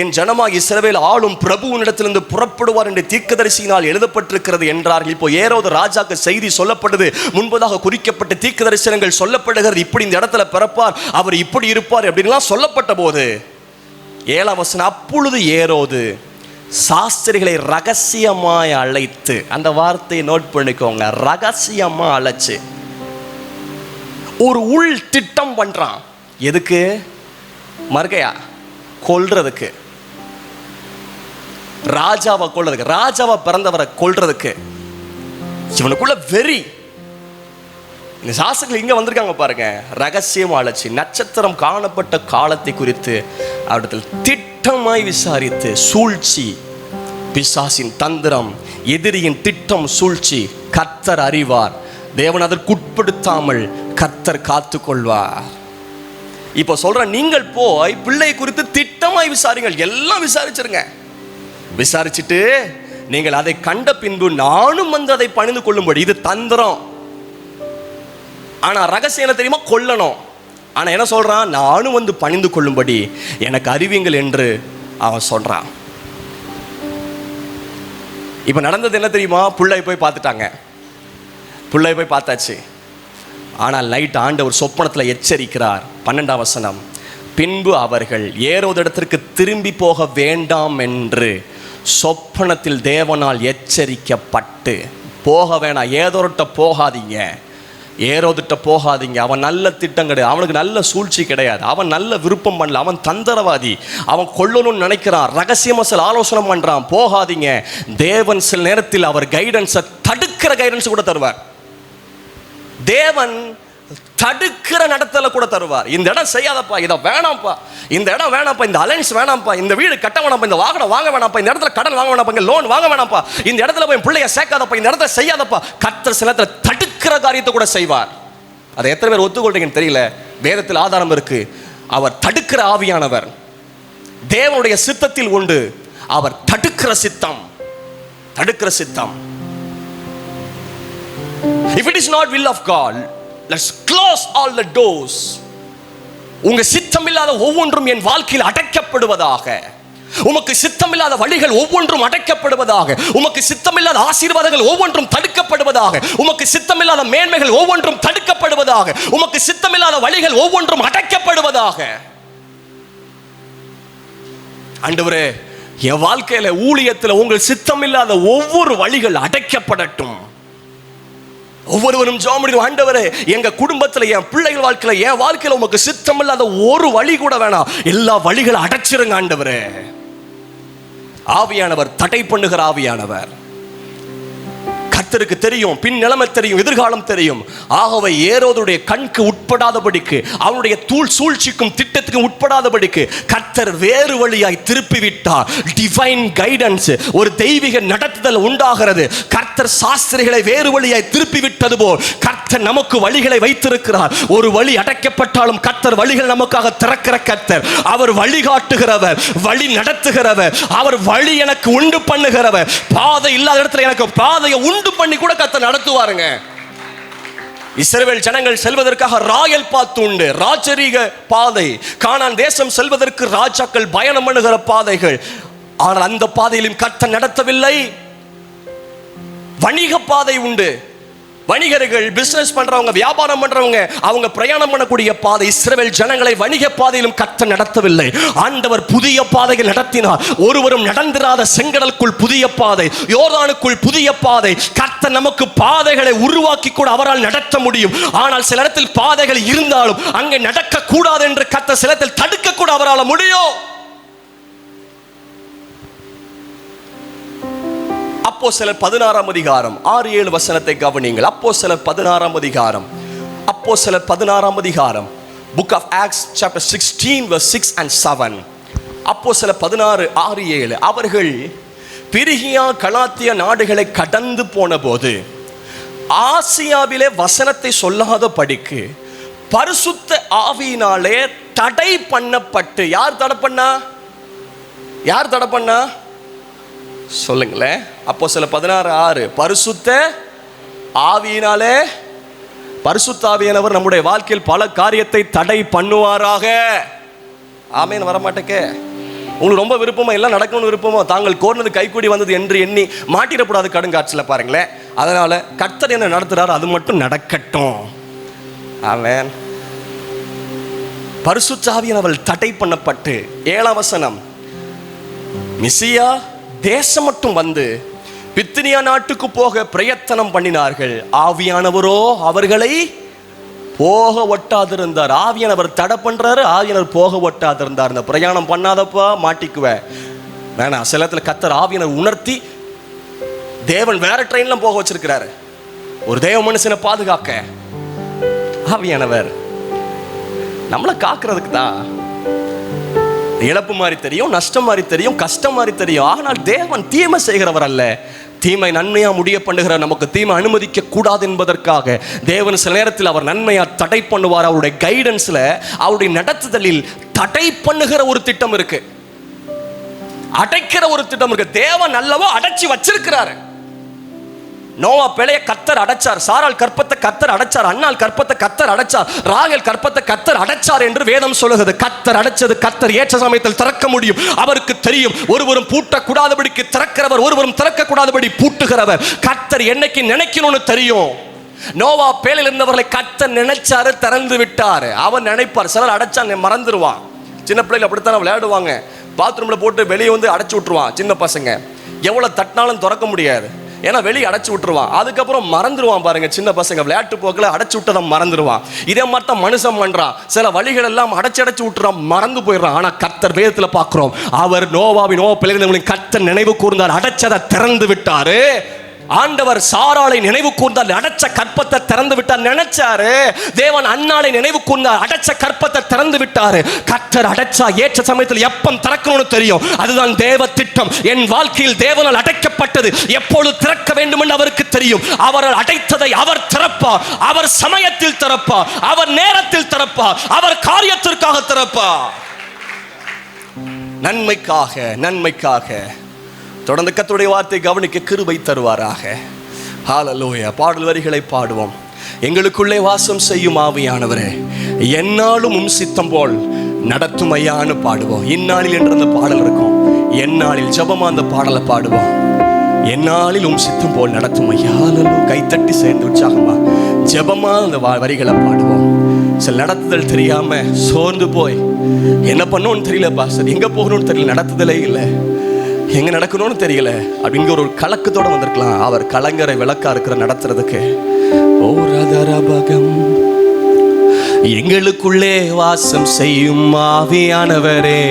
என் ஜனமாகிய இஸ்ரவேல் ஆளும் பிரபுவினிடத்திலிருந்து புறப்படுவார் என்று தீர்க்கதரிசியினால் எழுதப்பட்டிருக்கிறது என்றார்கள். இப்போ ஏரோது ராஜாக்கு செய்தி சொல்லப்பட்டது. முன்பதாக குறிக்கப்பட்ட தீர்க்க தரிசனங்கள் சொல்லப்படுகிறது. இப்படி இந்த இடத்துல பிறப்பார், அவர் இப்படி இருப்பார் அப்படின்லாம் சொல்லப்பட்ட போது 7ஆம் வசனம், அப்பொழுது ஏரோது சாஸ்திரிகளை ரகசியமாய் அழைத்து, அந்த வார்த்தையை நோட் பண்ணிக்கோங்க, ரகசியமா அழைச்சு ஒரு உள் திட்டம் பண்றான். எதுக்கு? மர்கையா கொல்றதுக்கு, ராஜாவை கொல்றதுக்கு, ராஜாவை பிறந்தவரை கொல்றதுக்கு. இவனுக்குள்ள வெறி. இந்த சாஸ்திரிகள் இங்க வந்திருக்காங்க பாருங்க. ரகசியம் அழைச்சி நட்சத்திரம் காணப்பட்ட காலத்தை குறித்து அவரிடத்தில் திட்டமாய் விசாரித்து, சூழ்ச்சி, பிசாசின் தந்திரம், எதிரியின் திட்டம், சூழ்ச்சி கர்த்தர் அறிவார். தேவன் அதற்கு உட்படுத்தாமல் கர்த்தர் காத்து கொள்வார். இப்போ சொல்ற, நீங்கள் போய் பிள்ளை குறித்து திட்டமாய் விசாரிங்கள். எல்லாம் விசாரிச்சிருங்க. விசாரிச்சுட்டு நீங்கள் அதை கண்ட பின்பு நானும் வந்து அதை பணிந்து கொள்ளும்படி. இது தந்திரம். ஆனா ரகசியம் என்ன தெரியுமா? கொல்லணும். ஆனா என்ன சொல்றான்? நானும் வந்து பணிந்து கொள்ளும்படி எனக்கு அறிவிங்கள் என்று அவன் சொல்றான். இப்ப நடந்தது என்ன தெரியுமா? பிள்ளை போய் பார்த்துட்டாங்க. பிள்ளை போய் பார்த்தாச்சு. ஆனால் நைட் ஆண்டவர் சொப்பனத்தில் எச்சரிக்கிறார். 12ஆம் வசனம், பின்பு அவர்கள் ஏரோது இடத்திற்கு திரும்பி போக வேண்டாம் என்று சொப்பனத்தில் தேவனால் எச்சரிக்கப்பட்டு, போக வேணாம், ஏதோட்ட போகாதீங்க, ஏரோதிட்ட போகாதீங்க. அவன் நல்ல திட்டம் கிடையாது, அவனுக்கு நல்ல சூழ்ச்சி கிடையாது, அவன் நல்ல விருப்பம் பண்ணல, அவன் தந்திரவாதி, அவன் கொல்லணும்னு நினைக்கிறான், ரகசியமாக சில ஆலோசனை பண்ணுறான். போகாதீங்க. தேவன் சில நேரத்தில் அவர் கைடன்ஸை, தடுக்கிற கைடன்ஸ் கூட தருவார். தேவன் தடுக்கிற நடத்தல கூட தருவார். இந்த இடம் செய்யாதப்பா, இதை வேணாம்ப்பா, இந்த இடம் வேணாம்ப்பா, இந்த அலைன்ஸ் வேணாம்ப்பா, இந்த வீடு கட்ட வேணாம்ப்பா, இந்த வாகனம் வாங்க வேணாம்ப்பா, இந்த இடத்துல கடன் வாங்க வேணாம்ப்பா, இங்க லோன் வாங்க வேணாம்ப்பா, இந்த இடத்துல போய் பிள்ளைய சேர்க்காதப்பா, இந்த இடத்துல செய்யாதப்பா. கர்த்தர் சில நேரத்தில் தடுக்கிற காரியத்தை கூட செய்வார். அதை எத்தனை பேர் ஒத்துக்கொள்றீங்கன்னு தெரியல. வேதத்தில் ஆதாரம் இருக்கு. அவர் தடுக்கிற ஆவியானவர். தேவனுடைய சித்தத்தில் உண்டு அவர் தடுக்கிற சித்தம். தடுக்கிற சித்தம். If it is not will of God, let's close all the doors. உங்க சித்தம் இல்லாத ஒவ்வொன்றும் என் வாழ்க்கையில் அடைக்கப்படுவதாக. உமக்கு சித்தமில்லாத வழிகள் ஒவ்வொன்றும் அடைக்கப்படுவதாக. உமக்கு சித்தமில்லாத ஆசீர்வாதங்கள் ஒவ்வொன்றும் தடுக்கப்படுவதாக. உமக்கு சித்தமில்லாத மேன்மைகள் ஒவ்வொன்றும் தடுக்கப்படுவதாக. உமக்கு சித்தமில்லாத வழிகள் ஒவ்வொன்றும் அடைக்கப்படுவதாக. ஆண்டவரே, என் வாழ்க்கையில, ஊழியத்தில் உங்கள் சித்தமில்லாத ஒவ்வொரு வழிகள் அடைக்கப்படட்டும். ஒவ்வொருவரும் ஜெபம் பண்ணி, ஆண்டவரே, எங்க குடும்பத்தில், என் பிள்ளைகள் வாழ்க்கையில, என் வாழ்க்கையில உமக்கு சித்தம் இல்லாத ஒரு வழி கூட வேணாம், எல்லா வழிகளை அடைச்சிருங்க ஆண்டவரே. ஆவியானவர் தடை பண்ணுகிற ஆவியானவர். கர்த்தருக்கு தெரியும், பின் நிலைமை தெரியும், எதிர்காலம் தெரியும். ஆகவே ஏரோதுடைய கண்க்கு உட்படாதபடிக்கு, அவனுடைய சூழ்ச்சிக்கும் திட்டத்துக்கும் உட்படாதபடிக்கு கர்த்தர் வேறு வழியாய் திருப்பி விட்டார். டிவைன் கைடன்ஸ், ஒரு தெய்வீக நடத்துதல் உண்டாகிறது. கர்த்தர் சாஸ்திரிகளை வேறு வழியாய் திருப்பி விட்டது போல் கர்த்தர் நமக்கு வழிகளை வைத்திருக்கிறார். ஒரு வழி அடைக்கப்பட்டாலும் கர்த்தர் வழிகள் நமக்காக திறக்கிற கர்த்தர். அவர் வழிகாட்டுகிறவர், வழி நடத்துகிறவர், அவர் வழி எனக்கு உண்டு பண்ணுகிறவர். பாதை இல்லாத இடத்துல எனக்கு பாதையை உண்டு பண்ணி கூட கர்த்தர் நடத்துவாருங்க. இஸ்ரவேல் ஜனங்கள் செல்வதற்காக ராயல் பாத் உண்டு, ராஜரீக பாதை. கானான் தேசம் செல்வதற்கு ராஜாக்கள் பயணம் பண்ணுகிற பாதைகள். ஆனால் அந்த பாதையிலும் கர்த்தர் நடத்தவில்லை. வணிக பாதை உண்டு. வணிகர்கள், பிசினஸ் பண்றவங்க, வியாபாரம் பண்றவங்க, அவங்க பிரயாணம் பண்ணக்கூடிய பாதை. இஸ்ரவேல் ஜனங்களை வணிக பாதையிலும் கர்த்தர் நடத்தவில்லை. ஆண்டவர் புதிய பாதைகள் நடத்தினார். ஒருவரும் நடந்திராத செங்கடலுக்குள் புதிய பாதை, யோர்தானுக்குள் புதிய பாதை. கர்த்தர் நமக்கு பாதைகளை உருவாக்கி கூட அவரால் நடத்த முடியும். ஆனால் சில இடத்தில் பாதைகள் இருந்தாலும் அங்கே நடக்க கூடாது என்று கர்த்தர் சில இடத்தில் தடுக்க கூட அவரால் முடியும். அப்போஸ்தலர் 16 அதிகாரம் 6-7 வசனத்தை கவனியுங்கள். அப்போஸ்தலர் 16 அதிகாரம், அப்போஸ்தலர் 16 அதிகாரம், Book of Acts chapter 16 verse 6 and 7. அப்போஸ்தலர் 16:6-7. அவர்கள் பிரிகியா கலாத்தியா நாடுகளை கடந்து போன போது ஆசியாவிலே வசனத்தை சொல்லாத படிக்கு பரிசுத்த ஆவியினாலே தடை பண்ணப்பட்டு. யார் தடை பண்ணா? யார் தடை பண்ணா சொல்லுங்களேன். அப்போஸ்தலர் 16:6. பரிசுத்த ஆவியினாலே. பரிசுத்த ஆவியானவர் நம்முடைய வாழ்க்கையில் பல காரியத்தை தடை பண்ணுவாராக. ஆமென். வரமாட்டேக்கே. உங்களுக்கு ரொம்ப விருப்பமா எல்லாம் நடக்கணும்னு விருப்பமோ, தாங்கள் கோர்னது கைக்கூடி வந்தது என்று எண்ணி மாட்டிடக்கூடாது கடுங்காட்சியில் பாருங்களேன். அதனால கர்த்தர் என்ன நடத்துறாரு அது மட்டும் நடக்கட்டும். ஆமென். பரிசுத்த ஆவியானவர் தடை பண்ணப்பட்டு 7ஆம் வசனம், மிசியா தேசம் மட்டும் வந்து பித்தினியா நாட்டுக்கு போக பிரயத்தனம் பண்ணினார்கள். ஆவியானவரோ அவர்களை போக ஒட்டாதிருந்தார். ஆவியானவர் தடை பண்றாரு, ஆவியானவர் போக ஒட்டாதிருந்தார். இந்த பிரயாணம் பண்ணாதப்பா மாட்டிக்குவ வேணாம். சில இடத்துல கர்த்தர் ஆவியானவர் உணர்த்தி தேவன் வேற ட்ரெயின்ல போக வச்சிருக்கிறாரு. ஒரு தேவ மனுஷனை பாதுகாக்க ஆவியானவர் நம்மளை காக்குறதுக்கு தான். இழப்பு மாதிரி தெரியும், நஷ்டம் மாதிரி தெரியும், கஷ்டம் மாதிரி தெரியும். ஆனால் தேவன் தீமை செய்கிறவர் அல்ல. தீமை நன்மையா முடிய பண்ணுகிற நமக்கு தீமை அனுமதிக்க கூடாது என்பதற்காக தேவன் சில நேரத்தில் அவர் நன்மையா தடை பண்ணுவார். அவருடைய கைடன்ஸ்ல, அவருடைய நடத்துதலில் தடை பண்ணுகிற ஒரு திட்டம் இருக்கு, அடைக்கிற ஒரு திட்டம் இருக்கு. தேவன் அல்லவோ அடைச்சி வச்சிருக்கிறாரு. நோவா பிழைய கர்த்தர் அடைச்சார், சாராள் கற்பத்தை கர்த்தர் அடைச்சார், அன்னாள் கற்பத்தை கர்த்தர் அடைச்சார், ராகேல் கற்பத்தை கர்த்தர் அடைச்சார் என்று வேதம் சொல்லுகிறது. கர்த்தர் அடைச்சது கர்த்தர் ஏற்ற சமயத்தில் திறக்க முடியும். அவருக்கு தெரியும். ஒருவரும் பூட்டக்கூடாதபடிக்கு திறக்கிறவர், ஒருவரும் திறக்கக்கூடாதபடி பூட்டுகிறவர். கர்த்தர் என்னைக்கு நினைக்கணும்னு தெரியும். நோவா பேழையில் இருந்தவர்களை கர்த்தர் நினைச்சாரு, திறந்து விட்டாரு. அவன் நினைப்பார். சிலர் அடைச்சா மறந்துடுவான். சின்ன பிள்ளைகள் அப்படித்தான் விளையாடுவாங்க. பாத்ரூம்ல போட்டு வெளியே வந்து அடைச்சு விட்டுருவான். சின்ன பசங்க எவ்வளவு தட்டினாலும் திறக்க முடியாது, ஏன்னா வெளியே அடைச்சு விட்டுருவான். அதுக்கப்புறம் மறந்துடுவான். பாருங்க, சின்ன பசங்க விளையாட்டு போக்கில் அடைச்சு விட்டதை மறந்துடுவான். இதே மாதிரி தான் மனுஷன் பண்றான். சில வழிகள் எல்லாம் அடைச்சு விட்டுறான், மறந்து போயிடுறான். ஆனா கர்த்தர் வேதத்துல பார்க்கிறோம், அவர் நோவா பிள்ளைகளின் கர்த்தர் நினைவு கூர்ந்தார், அடைச்சதை திறந்து விட்டாரு. ஆண்டவர் சாராளை நினைவு கூர்ந்தார், அடைச்ச கற்பத்தை திறந்து விட்டார். நினைச்சாரு தேவன் அன்னாளை நினைவு கூர்ந்தார், அடைச்ச கற்பத்தை திறந்து விட்டாரு. கர்த்தர் அடைச்சா ஏற்ற சமயத்தில் எப்பம் திறக்கணும்னு தெரியும். அதுதான் தேவ திட்டம். என் வாழ்க்கையில் தேவனால் அடைக்கப்பட்டது எப்பொழுது திறக்க வேண்டும் என்று அவருக்கு தெரியும். அவரால் அடைத்ததை அவர் திறப்பார். அவர் சமயத்தில் திறப்பார், அவர் நேரத்தில் திறப்பார், அவர் காரியத்திற்காக திறப்பார். நன்மைக்காக, நன்மைக்காக. தொடர்ந்து கர்த்தருடைய வார்த்தை கவனிக்க கிருபை தருவாராக. ஹல்லேலூயா. பாடல் வரிகளை பாடுவோம். எங்களுக்குள்ளே வாசம் செய்யும் ஆவியானவரே, என்னாலும் உம் சித்தம் போல் நடத்தும் ஐயான்னு பாடுவோம். இந்நாளில் என்ற அந்த பாடல் இருக்கும். எந்நாளில் ஜபமா அந்த பாடலை பாடுவோம். எந்நாளில் உம் சித்தம் போல் நடத்தும் ஐயா. கைத்தட்டி சேர்ந்து உற்சாகமா ஜபமா அந்த வரிகளை பாடுவோம். சில நடத்துதல் தெரியாம சோர்ந்து போய் என்ன பண்ணணும்னு தெரியல, பாஸ்டர் எங்க போகணும்னு தெரியல, நடத்துதலே இல்லை, எங்க நடக்கணும்னு தெரியல அப்படிங்கிற ஒரு கலக்கத்தோட வந்திருக்கலாம். அவர் கலங்கரை விளக்கா இருக்கிற நடத்துறதுக்கு. ஓ ரதரபகம், எங்களுக்குள்ளே வாசம் செய்யும் ஆவியானவரே,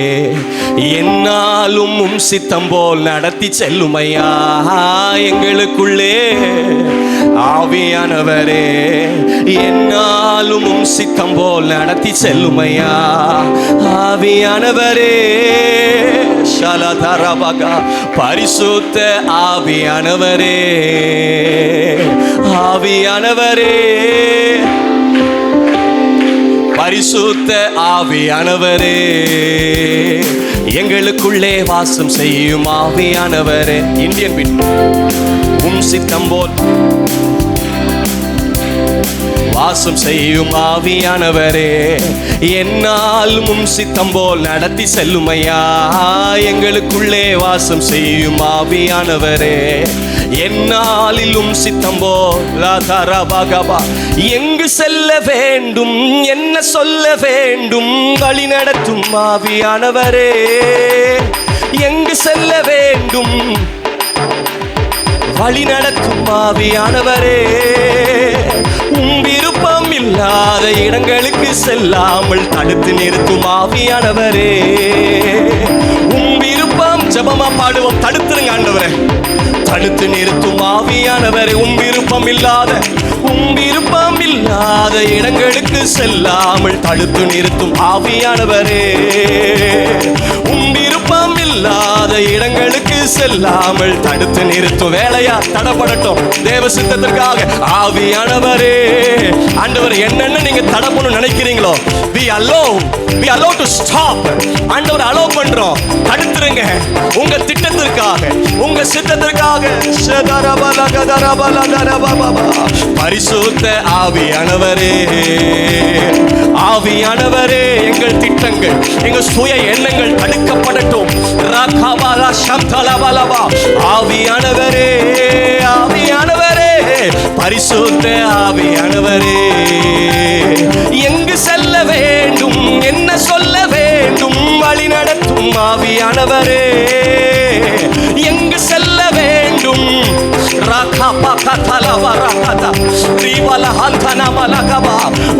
என்னாலும் உம் சித்தம் போல் நடத்தி செல்லுமையா. எங்களுக்குள்ளே ஆவியானவரே, என்னாலும் உம் சித்தம் போல் நடத்தி செல்லுமையா. ஆவியானவரே, ஷலதரபகா, பரிசுத்த ஆவியானவரே, ஆவியானவரே, பரிசுத்த ஆவியானவரே, எங்களுக்குள்ளே வாசம் செய்யும் ஆவியானவரே. Indian beat. உம் சித்தம் போல் வாசம் செய்யும் ஆவியானவரே, என்னாலும் உம் சித்தம் போல் நடத்தி செல்லுமையா. எங்களுக்குள்ளே வாசம் செய்யும் ஆவியானவரே, என்னாலும் சித்தம் போல் எங்கு செல்ல வேண்டும், என்ன சொல்ல வேண்டும், வழி நடத்தும் ஆவியானவரே. எங்கு செல்ல வேண்டும், வழி நடத்தும் ஆவியானவரே. உம் விருப்பம் இல்லாத இடங்களுக்கு செல்லாமல் தடுத்து நிறுத்தும் ஆவியானவரே. உம் விருப்பம், ஜெபமா பாடுவோம், தடுத்துருங்க ஆண்டவரே, தடுத்து நிறுத்தும் ஆவியானவரே. உம் விருப்பம் இல்லாத இடங்களுக்கு செல்லாமல் தடுத்து நிறுத்தும் ஆவியானவரே. உம் விருப்பம் இல்லாத இடங்களுக்கு செல்லாமல் தடுத்து நிறுத்தும். வேலையா தடப்படட்டும் தேவ சித்தத்திற்காக. ஆவியானவரே, ஆண்டவர் என்னென்ன நீங்க தடை பண்ண நினைக்கிறீங்களோ, we allow to stop. ஆண்டவர் allow பண்றோம், தடுத்துருங்க உங்க திட்டத்திற்காக, உங்க சித்தத்திற்காக. பரிசுத்த ஆவியானவரே, ஆவியானவரே, எங்கள் திட்டங்கள், எங்கள் சுய எண்ணங்கள் தடுக்கப்படட்டும். ஆவியானவரே, ஆவியானவரே, பரிசுத்த ஆவியானவரே, எங்கு செல்ல வேண்டும், என்ன சொல்ல வேண்டும், வழி நடத்தும் ஆவியானவரே. எங்கு செல்ல வேண்டும்,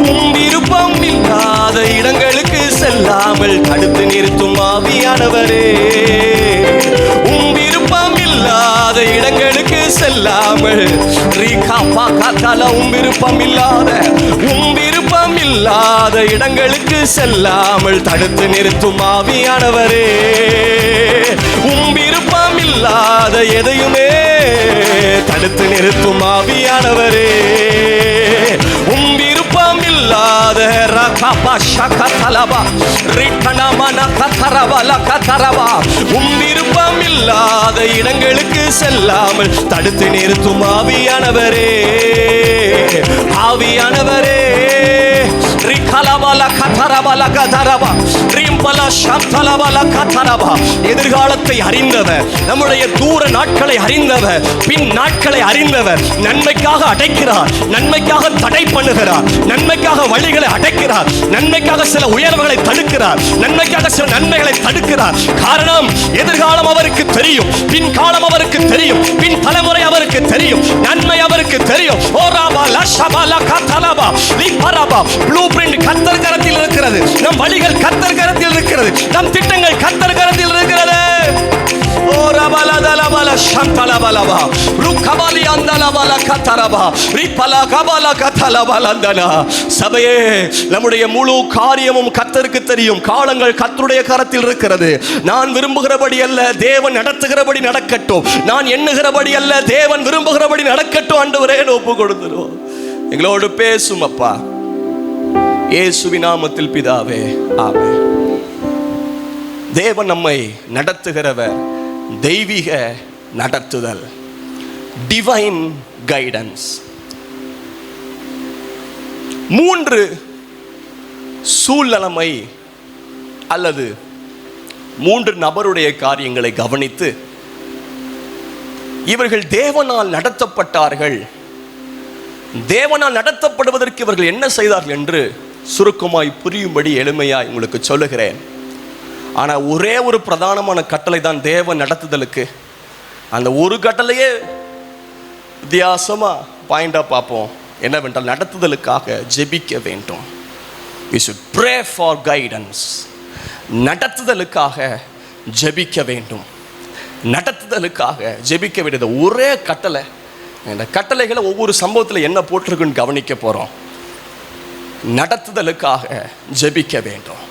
உம் விருப்பம் இல்லாத இடங்களுக்கு செல்லாமல் தடுத்து நிறுத்தும் ஆவியானவரே. உம் விருப்பம் இல்லாத இடங்களுக்கு செல்லாமல், உம் விருப்பம் இல்லாத இடங்களுக்கு செல்லாமல் தடுத்து நிறுத்தும் ஆவியானவரே. உம் விருப்பம் இல்லாத எதையுமே தடுத்து நிறுத்தும் ஆவியானவரே. உம் விருப்பம் இல்லாத உம் விருப்பம் இல்லாத இடங்களுக்கு செல்லாமல் தடுத்து நிறுத்தும் ஆவியானவரே. ஆவியானவரே, எதிர்காலத்தை அறிந்தவர், நம்முடைய தூர நாட்களை அறிந்தவர், பின் நாட்களை அறிந்தவர், நன்மைக்காக அடைக்கிறார், நன்மைக்காக தடை பண்ணுகிறார், நன்மைக்காக வழிகளை அடைக்கிறார், நன்மைக்காக சில உயர்வுகளை தடுக்கிறார், நன்மைக்காக சில நன்மைகளை தடுக்கிறார். காரணம், எதிர்காலம் அவருக்கு தெரியும், பின் காலம் அவருக்கு தெரியும், பின் தலைமுறை அவருக்கு தெரியும், நன்மை அவருக்கு தெரியும். ப்ளூ பிரிண்ட் கர்த்தர் கரத்தில் இருக்கிறது, நம் வழிகள் கர்த்தர் கரத்தில் இருக்கிறது, நம் திட்டங்கள் கர்த்தர் கரத்தில் இருக்கிறது. சபையே, நம்முடைய முழு காரியமும் கர்த்தருக்கு தெரியும். காலங்கள் கர்த்தருடைய கரத்தில் இருக்கிறது. நான் விரும்புகிறபடி அல்ல, தேவன் நடத்துகிறபடி நடக்கட்டும். நான் எண்ணுகிறபடி அல்ல, தேவன் விரும்புகிறபடி நடக்கட்டும். ஆண்டவரே, ஒப்பு கொடுக்கிறோம், எங்களோடு பேசும் அப்பா, இயேசுவின் நாமத்தில் பிதாவே, ஆமென். தேவன் நம்மை நடத்துகிறவர், தெய்வீக நடத்துதல், டிவைன் கைடன்ஸ். 3 சூழ்நிலைமை அல்லது 3 நபருடைய காரியங்களை கவனித்து இவர்கள் தேவனால் நடத்தப்பட்டார்கள். தேவனால் நடத்தப்படுவதற்கு இவர்கள் என்ன செய்தார்கள் என்று சுருக்கமாய் புரியும்படி எளிமையாய் உங்களுக்கு சொல்லுகிறேன். ஆனால் ஒரே ஒரு பிரதானமான கட்டளை தான் தேவன் நடத்துதலுக்கு. அந்த ஒரு கட்டளையே வித்தியாசமாக பாயிண்டாக பார்ப்போம். என்னவென்றால், நடத்துதலுக்காக ஜெபிக்க வேண்டும். We should pray for guidance. நடத்துதலுக்காக ஜெபிக்க வேண்டும். நடத்துதலுக்காக ஜெபிக்க வேண்டியது ஒரே கட்டளை. இந்த கட்டளைகளை ஒவ்வொரு சம்பவத்தில் என்ன போட்டிருக்குன்னு கவனிக்க போகிறோம். நடத்துதலுக்காக ஜெபிக்க வேண்டும்.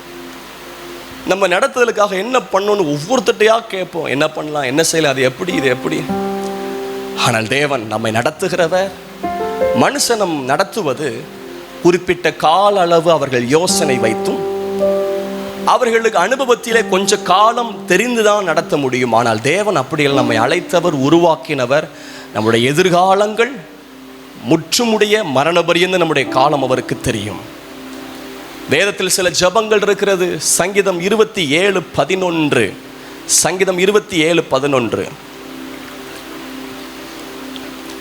நம்ம நடத்துதலுக்காக என்ன பண்ணணும்னு ஒவ்வொருத்தட்டையாக கேட்போம். என்ன பண்ணலாம், என்ன செய்யலாம், அது எப்படி, இது எப்படி. ஆனால் தேவன் நம்மை நடத்துகிறவர். மனுஷனம் நடத்துவது குறிப்பிட்ட கால அளவு அவர்கள் யோசனை வைத்தும் அவர்களுக்கு அனுபவத்திலே கொஞ்ச காலம் தெரிந்துதான் நடத்த முடியும். ஆனால் தேவன் அப்படியே நம்மை அழைத்தவர், உருவாக்கினவர். நம்முடைய எதிர்காலங்கள் முற்றுமுடைய மரணபரியந்த நம்முடைய காலம் அவருக்கு தெரியும். வேதத்தில் சில ஜபங்கள் இருக்கிறது. சங்கீதம் 27:11. சங்கீதம் 27:11.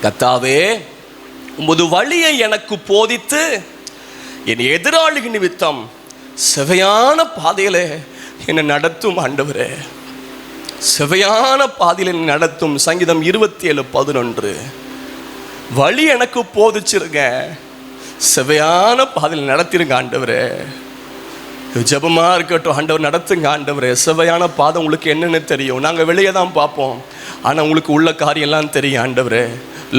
கர்த்தாவே, உமது வழியை எனக்கு போதித்து என் எதிராளிகள் நிமித்தம் செவையான பாதையிலே என்னை நடத்தும் ஆண்டவரே, செவையான பாதையில் நடத்தும். சங்கீதம் 27:11. வழி எனக்கு போதிச்சிருங்க, செவையான பாதையில் நடத்திருங்க ஆண்டவரே. ஜபமா இருக்கட்டும், ஆண்டவர் நடத்துங்க ஆண்டவரே. செவையான பாதை உங்களுக்கு என்னென்னு தெரியும். நாங்கள் வெளியே தான் பார்ப்போம், ஆனால் உங்களுக்கு உள்ள காரியம்லாம் தெரியும் ஆண்டவரே.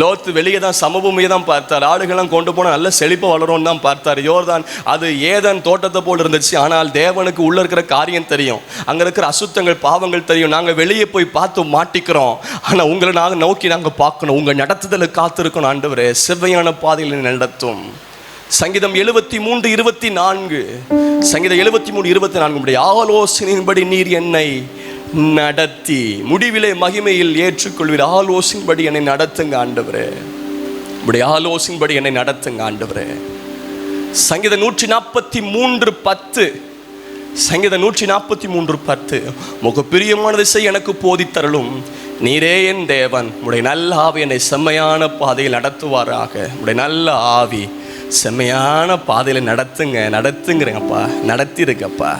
லோத்து வெளியே தான் சமபூமியை தான் பார்த்தார். ஆடுகள்லாம் கொண்டு போனால் நல்ல செழிப்பாக வளரும்னு தான் பார்த்தார். யோர்தான் அது ஏதன் தோட்டத்தை போல் இருந்துச்சு. ஆனால் தேவனுக்கு உள்ளே இருக்கிற காரியம் தெரியும், அங்கே இருக்கிற அசுத்தங்கள் பாவங்கள் தெரியும். நாங்கள் வெளியே போய் பார்த்து மாட்டிக்கிறோம், ஆனால் உங்களை நாங்கள் நோக்கி நாங்கள் பார்க்கணும். உங்கள் நடத்துதலை காத்திருக்கணும் ஆண்டவரே. செவ்வையான பாதையில் நடத்தும். சங்கீதம் 73:24. சங்கீதம் 73:24. உடைய ஆலோசனையின்படி நீர் என்னை நடத்தி முடிவிலே மகிமையில் ஏற்றுக்கொள்வீர். ஆலோசனைப்படி என்னை நடத்துங்க ஆண்டவரே. உடைய ஆலோசனைப்படி என்னை நடத்துங்க ஆண்டவரே. சங்கீதம் 143:10. சங்கீதம் 143:10. உமக்கு பிரியமானதை செய்ய எனக்கு போதித்தருளும். நீரே என் தேவன். உடைய நல்ல ஆவி என்னை செம்மையான பாதையில் நடத்துவாராக. உடைய நல்ல ஆவி செம்மையான பாதையில் நடத்துங்கிறங்கப்பா, நடத்திருக்கப்பா.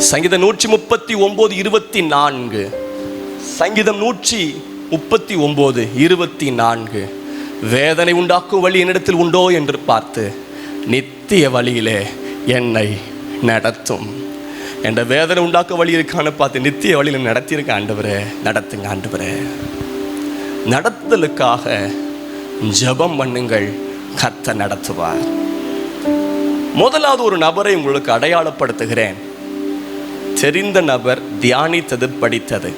சங்கீதம் 139:24. சங்கீதம் 139:24. வேதனை உண்டாக்கும் வழி என்னிடத்தில் உண்டோ என்று பார்த்து நித்திய வழியிலே என்னை நடத்தும். என்ற வேதனை உண்டாக்க வழி இருக்கான்னு பார்த்து நித்திய வழியில் நடத்தியிருக்க ஆண்டவரே, நடத்துங்க ஆண்டவரே. நடத்துதலுக்காக ஜெபம் பண்ணுங்கள், கர்த்தர் நடத்துவார். முதலாவது ஒரு நபரை உங்களுக்கு அடையாளப்படுத்துகிறேன். தெரிந்த நபர், தியானித்தது, படித்தது.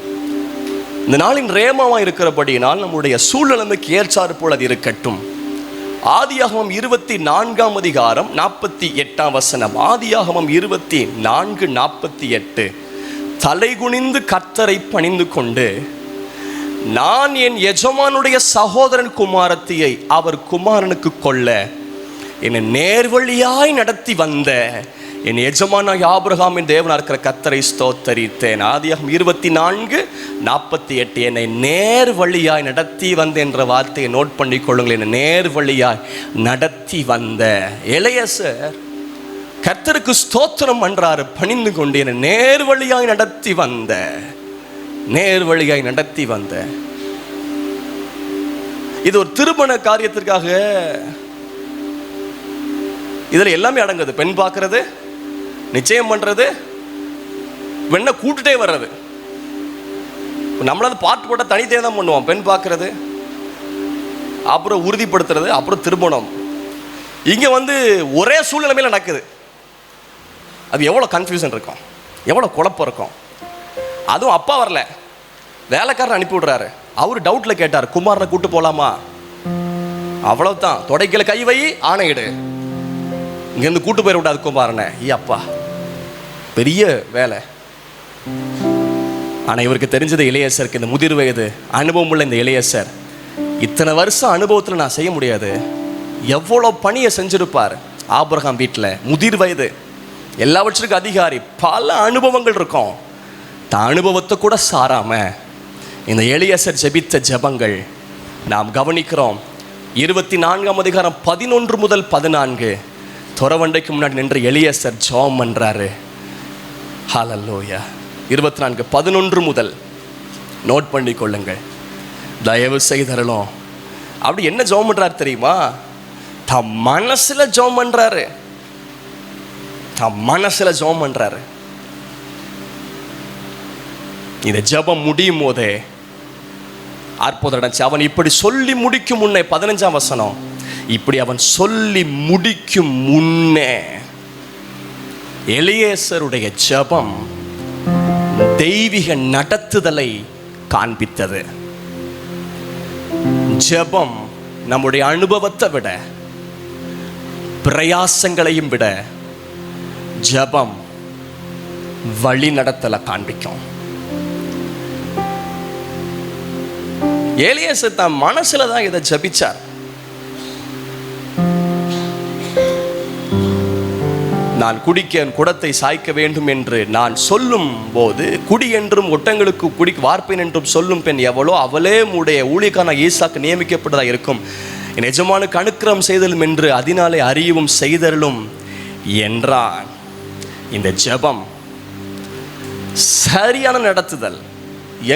இந்த நாளின் ரேமாவாக இருக்கிறபடியினால் நம்முடைய சூழ்நிலைமைக்கு ஏற்றாறு போல் அது இருக்கட்டும். ஆதியாகமம் 24:48. ஆதியாகமம் 24:48. தலைகுனிந்து கர்த்தரை பணிந்து கொண்டு, நான் என் எஜமானுடைய சகோதரன் குமாரத்தியை அவர் குமாரனுக்கு கொள்ள என்னை நேர்வழியாய் நடத்தி வந்த என் எஜமானாய் ஆபிரகாமின் தேவனாக இருக்கிற கர்த்தரை ஸ்தோத்தரித்தேன். ஆதியாகமம் 24:48. என்னை நேர் வழியாய் நடத்தி வந்த என்ற வார்த்தையை நோட் பண்ணி கொள்ளுங்கள். என்னை நேர் வழியாய் நடத்தி வந்த எலியாசர் கர்த்தருக்கு ஸ்தோத்திரம் பண்றாரு, பணிந்து கொண்டு என்னை நேர் வழியாய் நடத்தி வந்த, நேர் வழியாய் நடத்தி வந்த. இது ஒரு திருமண காரியத்திற்காக இதில் எல்லாமே அடங்குது. பெண் பார்க்கறது, நிச்சயம் பண்ணுறது, பெண்ணை கூட்டுட்டே வர்றது. நம்மளாவது பாட்டு போட்டால் தனித்தே தான் பண்ணுவோம். பெண் பார்க்கறது, அப்புறம் உறுதிப்படுத்துறது, அப்புறம் திருமணம். இங்கே ஒரே சூழ்நிலைமையில் நடக்குது. அது எவ்வளோ கன்ஃபியூஷன் இருக்கும், எவ்வளோ குழப்பம் இருக்கும். அதுவும் அப்பா வரல, வேலைக்காரன் அனுப்பி விடுறாரு. அவர் டவுட்டில் கேட்டார், குமாரனை கூட்டு போகலாமா? அவ்வளவுதான். தொடைக்கல கை வை, ஆணையிடு, இங்கேருந்து கூட்டு போயிட விடாது குமாரனை. அப்பா பெரிய வேலை. ஆனால் இவருக்கு தெரிஞ்சது எலியாசருக்கு இந்த முதிர் வயது அனுபவம் உள்ள இந்த எலியாசர், இத்தனை வருஷம் அனுபவத்தில் நான் செய்ய முடியாது. எவ்வளோ பணியை செஞ்சிருப்பார் ஆபிரகாம் வீட்டில். முதிர் வயது, எல்லாவற்றுக்கும் அதிகாரி, பல அனுபவங்கள் இருக்கும். தான் அனுபவத்தை கூட சாராம இந்த எலியாசர் ஜெபித்த ஜெபங்கள் நாம் கவனிக்கிறோம். 24:11-14 துறவண்டைக்கு முன்னாடி நின்று எலியாசர் ஜெபம் பண்றாரு. ஹல்லேலூயா. 24:11 நோட் பண்ணி கொள்ளுங்கள், தயவு செய்தரலும். அப்படி என்ன ஜெபம் பண்றாரு தெரியுமா? தம் மனசுல ஜெபம் பண்றாரு, தம் மனசுல ஜெபம் பண்றாரு. இந்த ஜெபம் முடியும் போதே அற்புதம் நடந்துச்சு. அவன் இப்படி சொல்லி முடிக்கும் முன்னே, 15ஆம் வசனம், இப்படி அவன் சொல்லி முடிக்கும் முன்னே எலியாசருடைய ஜெபம் தெய்வீக நடத்துதலை காண்பித்தது. ஜெபம் நம்முடைய அனுபவத்தை விட, பிரயாசங்களையும் விட ஜெபம் வழி நடத்தலை காண்பிக்கும். எலியாசர் தன் மனசுல தான் இதை ஜபிச்சார். நான் குடிக்க என் குடத்தை சாய்க்க வேண்டும் என்று நான் சொல்லும் போது, குடி என்றும் ஒட்டங்களுக்கு குடி வார்ப்பேன் என்றும் சொல்லும் பெண் எவளோ அவளே உடைய ஊழியக்கான ஈசாக்கு நியமிக்கப்பட்டதா இருக்கும். என் எஜமானுக்கு அனுக்கிரகம் செய்தலும் என்று அதனாலே அறியவும் செய்தலும் என்றான். இந்த ஜெபம் சரியான நடத்துதல்.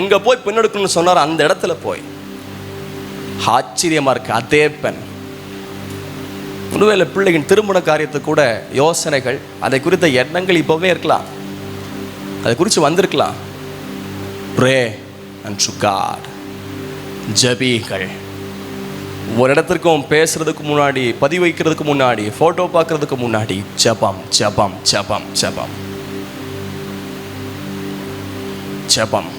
எங்க போய் பெண் எடுக்கணும்னு சொன்னார், அந்த இடத்துல போய். ஆச்சரியமா இருக்கு. அதே பெண் ஒருவேளை பிள்ளைகளின் திருமண காரியத்துக்கு கூட யோசனைகள், அதை குறித்த எண்ணங்கள் இப்போவே இருக்கலாம், அதை குறித்து வந்திருக்கலாம். ப்ரே அண்ட் காட், ஜெபியுங்கள். ஒரு இடத்திற்கும் பேசுறதுக்கு முன்னாடி, பதிவு வைக்கிறதுக்கு முன்னாடி, போட்டோ பார்க்கறதுக்கு முன்னாடி ஜெபம் ஜெபம் ஜெபம் ஜெபம் ஜெபம்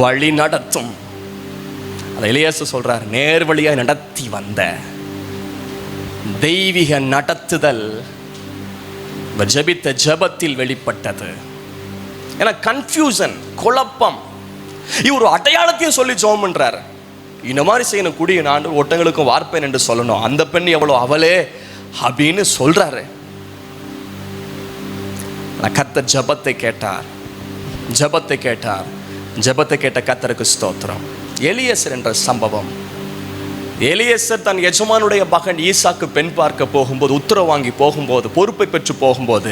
வழி நடத்தும். அதை எலியாசு சொல்றார், நேர் வழியாய் நடத்தி வந்த தெய்வீக நடத்துதல் ஜெபித்த ஜெபத்தில் வெளிப்பட்டது. ஏன்னா கன்ஃபியூசன், குழப்பம். இவர் அடையாளத்தையும் சொல்லி ஜெபம் பண்றார். இந்த மாதிரி செய்யணும், குடிய நான் ஒட்டங்களுக்கும் வார்ப்பேன் என்று சொல்லணும். அந்த பெண் எவ்வளோ அவளே அப்படின்னு சொல்றாரு. கர்த்தர் ஜெபத்தை கேட்டார், ஜெபத்தை கேட்டார். ஜெபத்தை கேட்ட கர்த்தருக்கு ஸ்தோத்திரம். எலியேசர் என்ற சம்பவம். எலியேசர் தன் எஜமானுடைய மகன் ஈசாக்கு பெண் பார்க்க போகும்போது, உத்தரவு வாங்கி போகும்போது, பொறுப்பை பெற்று போகும்போது